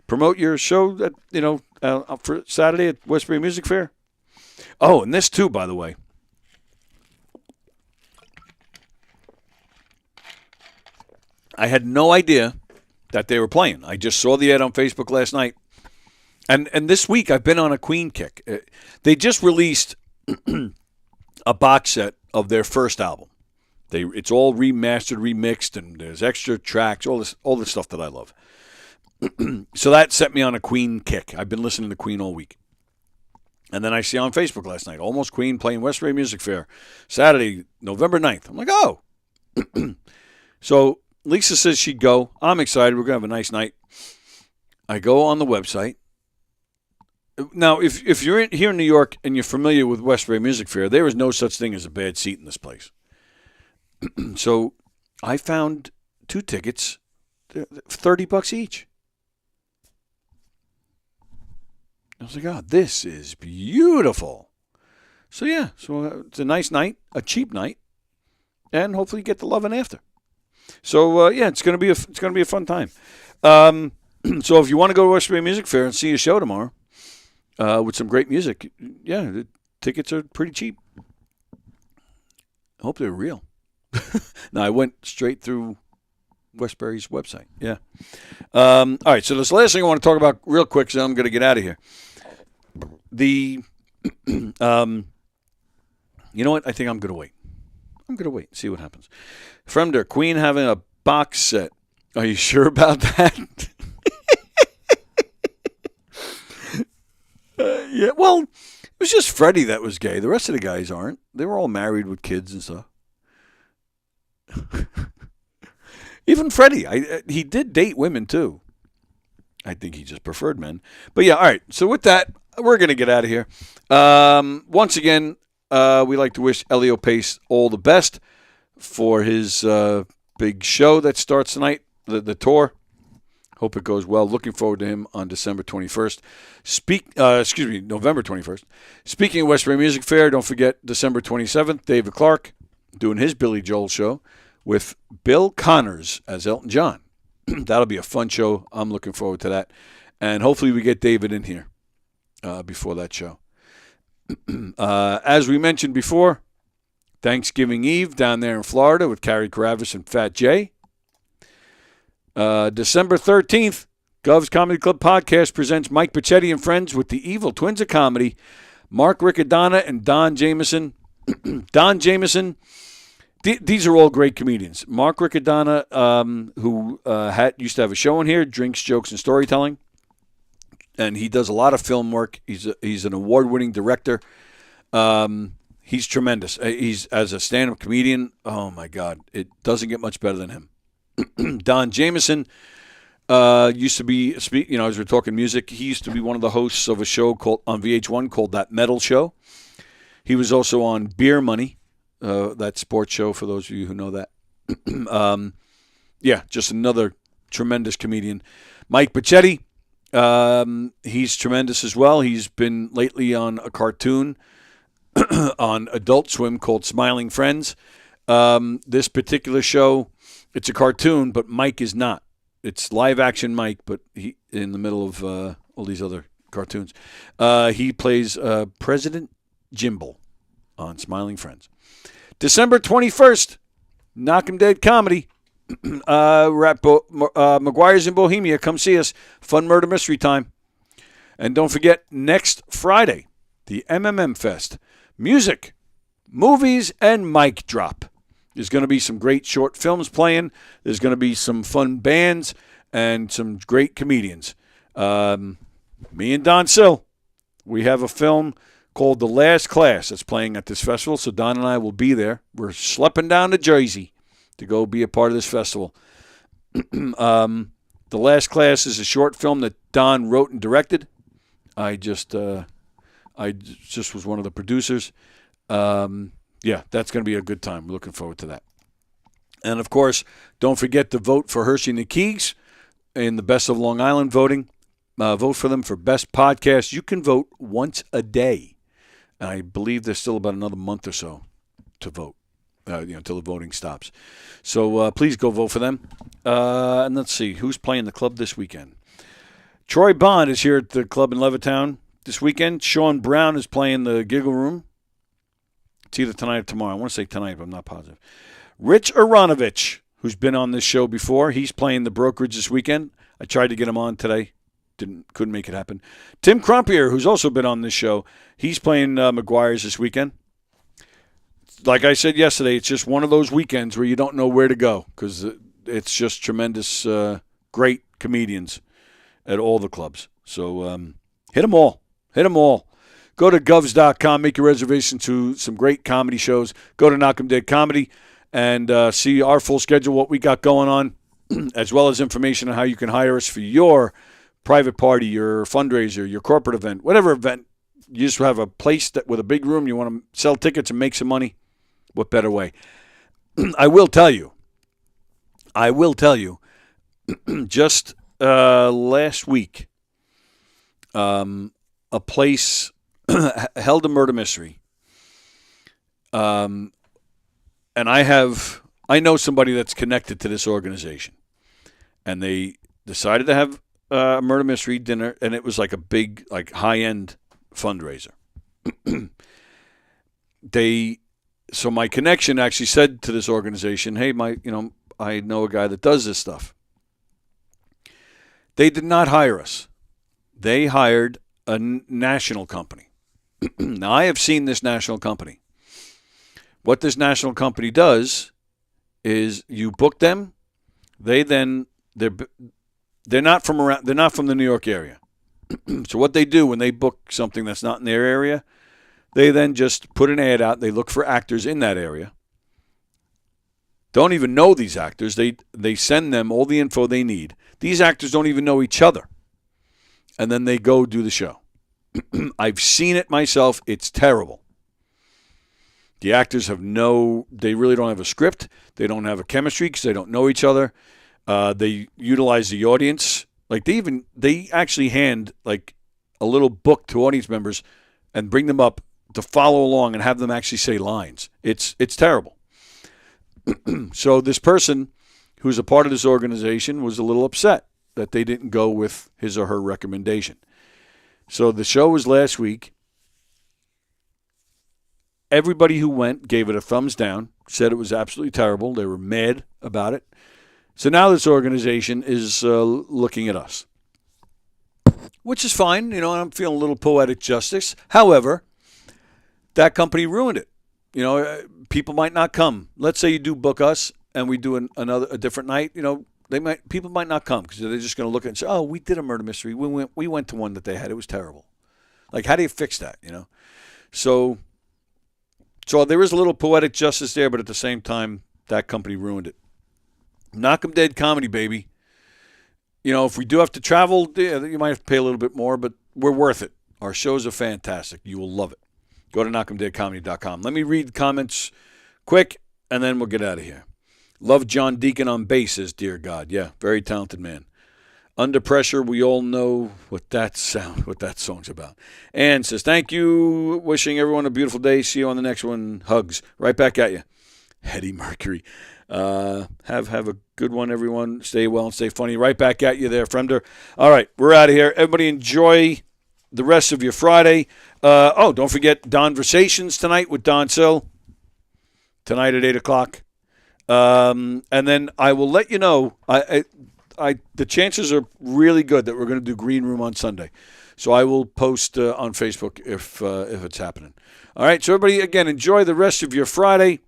Promote your show at, for Saturday at Westbury Music Fair? Oh, and this too, by the way. I had no idea that they were playing. I just saw the ad on Facebook last night. And this week I've been on a Queen kick. They just released a box set of their first album. It's all remastered, remixed, and there's extra tracks, all this stuff that I love. So that set me on a Queen kick. I've been listening to Queen all week. And then I see on Facebook last night, Almost Queen playing Westbury Music Fair, Saturday, November 9th. I'm like, oh. So Lisa says she'd go. I'm excited. We're going to have a nice night. I go on the website. Now, if you're here in New York and you're familiar with Westbury Music Fair, there is no such thing as a bad seat in this place. So I found 2 tickets, $30 each. I was like, oh, this is beautiful. So, yeah, it's a nice night, a cheap night, and hopefully you get the loving after. So, it's going to be a fun time. So if you want to go to Westbury Music Fair and see a show tomorrow with some great music, yeah, the tickets are pretty cheap. I hope they're real. No, I went straight through Westbury's website. Yeah. All right, so this last thing I want to talk about real quick, so I'm going to get out of here. You know what? I think I'm going to wait. I'm going to wait and see what happens. Fremder, Queen having a box set. Are you sure about that? Yeah, well, it was just Freddie that was gay. The rest of the guys aren't. They were all married with kids and stuff. Even Freddie, he did date women too. I think he just preferred men. But yeah, all right. So with that, we're going to get out of here. Once again, we like to wish Elio Pace all the best for his big show that starts tonight, the tour. Hope it goes well. Looking forward to him on December 21st. November 21st. Speaking of Westbury Music Fair, don't forget December 27th, David Clark doing his Billy Joel show with Bill Connors as Elton John. That'll be a fun show. I'm looking forward to that. And hopefully we get David in here before that show. As we mentioned before, Thanksgiving Eve down there in Florida with Carrie Karavis and Fat Jay. December 13th, Gov's Comedy Club Podcast presents Mike Paccetti and Friends with the Evil Twins of Comedy, Mark Riccadonna and Don Jameson. Don Jameson, these are all great comedians. Mark Riccadonna, who used to have a show in here, Drinks, Jokes, and Storytelling, and he does a lot of film work. He's an award-winning director. He's tremendous. He's as a stand-up comedian, oh my God, it doesn't get much better than him. Don Jameson used to be, as we're talking music, he used to be one of the hosts of a show on VH1 called That Metal Show. He was also on Beer Money, that sports show, for those of you who know that. Just another tremendous comedian. Mike Paccetti, he's tremendous as well. He's been lately on a cartoon on Adult Swim called Smiling Friends. This particular show, it's a cartoon, but Mike is not. It's live action Mike, but he in the middle of all these other cartoons. He plays President Jimble on Smiling Friends. December 21st, Knockem Dead Comedy. We're at McGuire's in Bohemia. Come see us. Fun murder mystery time. And don't forget, next Friday, the MMM Fest. Music, movies, and mic drop. There's going to be some great short films playing. There's going to be some fun bands and some great comedians. Me and Don Sill, we have a film called The Last Class that's playing at this festival, so Don and I will be there. We're schlepping down to Jersey to go be a part of this festival. The Last Class is a short film that Don wrote and directed. I just was one of the producers. Yeah, that's going to be a good time. We're looking forward to that. And, of course, don't forget to vote for Hershey and the Keegs in the Best of Long Island voting. Vote for them for Best Podcast. You can vote once a day. And I believe there's still about another month or so to vote, until the voting stops. So please go vote for them. And let's see, who's playing the club this weekend? Troy Bond is here at the club in Levittown this weekend. Sean Brown is playing the Giggle Room. It's either tonight or tomorrow. I want to say tonight, but I'm not positive. Rich Aronovich, who's been on this show before, he's playing the Brokerage this weekend. I tried to get him on today. Couldn't make it happen. Tim Crumpier, who's also been on this show, he's playing McGuire's this weekend. Like I said yesterday, it's just one of those weekends where you don't know where to go because it's just tremendous, great comedians at all the clubs. So hit them all. Hit them all. Go to govs.com, make your reservation to some great comedy shows. Go to Knockem Dead Comedy and see our full schedule, what we got going on, as well as information on how you can hire us for your private party, your fundraiser, your corporate event, whatever event. You just have a place with a big room, you want to sell tickets and make some money. What better way? I will tell you, just last week, a place held a murder mystery. And I know somebody that's connected to this organization. And they decided to have a murder mystery dinner, and it was like a big, like high-end fundraiser. So my connection actually said to this organization, hey, I know a guy that does this stuff. They did not hire us. They hired a national company. Now, I have seen this national company. What this national company does is you book them. They're not from the New York area. So what they do when they book something that's not in their area, they then just put an ad out. They look for actors in that area. Don't even know these actors. They send them all the info they need. These actors don't even know each other. And then they go do the show. I've seen it myself. It's terrible. The actors they really don't have a script. They don't have a chemistry because they don't know each other. They utilize the audience. Like they actually hand like a little book to audience members and bring them up to follow along and have them actually say lines. It's terrible. So this person who's a part of this organization was a little upset that they didn't go with his or her recommendation. So the show was last week. Everybody who went gave it a thumbs down, said it was absolutely terrible. They were mad about it. So now this organization is looking at us, which is fine. And I'm feeling a little poetic justice. However, that company ruined it. People might not come. Let's say you do book us and we do a different night. People might not come because they're just going to look at it and say, "Oh, we did a murder mystery. We went to one that they had. It was terrible." Like, how do you fix that? So there is a little poetic justice there, but at the same time, that company ruined it. Knockem Dead Comedy, baby. If we do have to travel, you might have to pay a little bit more, but we're worth it. Our shows are fantastic. You will love it. Go to knockemdeadcomedy.com. Let me read the comments quick, and then we'll get out of here. Love John Deacon on bass, says Dear God. Yeah, very talented man. Under Pressure, we all know what that song's about. Ann says, thank you. Wishing everyone a beautiful day. See you on the next one. Hugs. Right back at you. Eddie Mercury. Have a good one, everyone. Stay well and stay funny. Right back at you there, Fremder. All right, we're out of here. Everybody enjoy the rest of your Friday. Don't forget Donversations tonight with Don Sill. Tonight at 8 o'clock. And then I will let you know. The chances are really good that we're going to do Green Room on Sunday. So I will post on Facebook if it's happening. All right, so everybody, again, enjoy the rest of your Friday.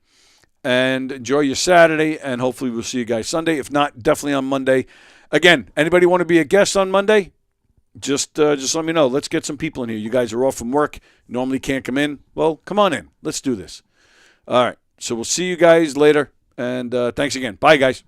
And enjoy your Saturday, and hopefully we'll see you guys Sunday. If not, definitely on Monday. Again, anybody want to be a guest on Monday? Just let me know. Let's get some people in here. You guys are off from work, normally can't come in. Well, come on in. Let's do this. All right, so we'll see you guys later, and thanks again. Bye, guys.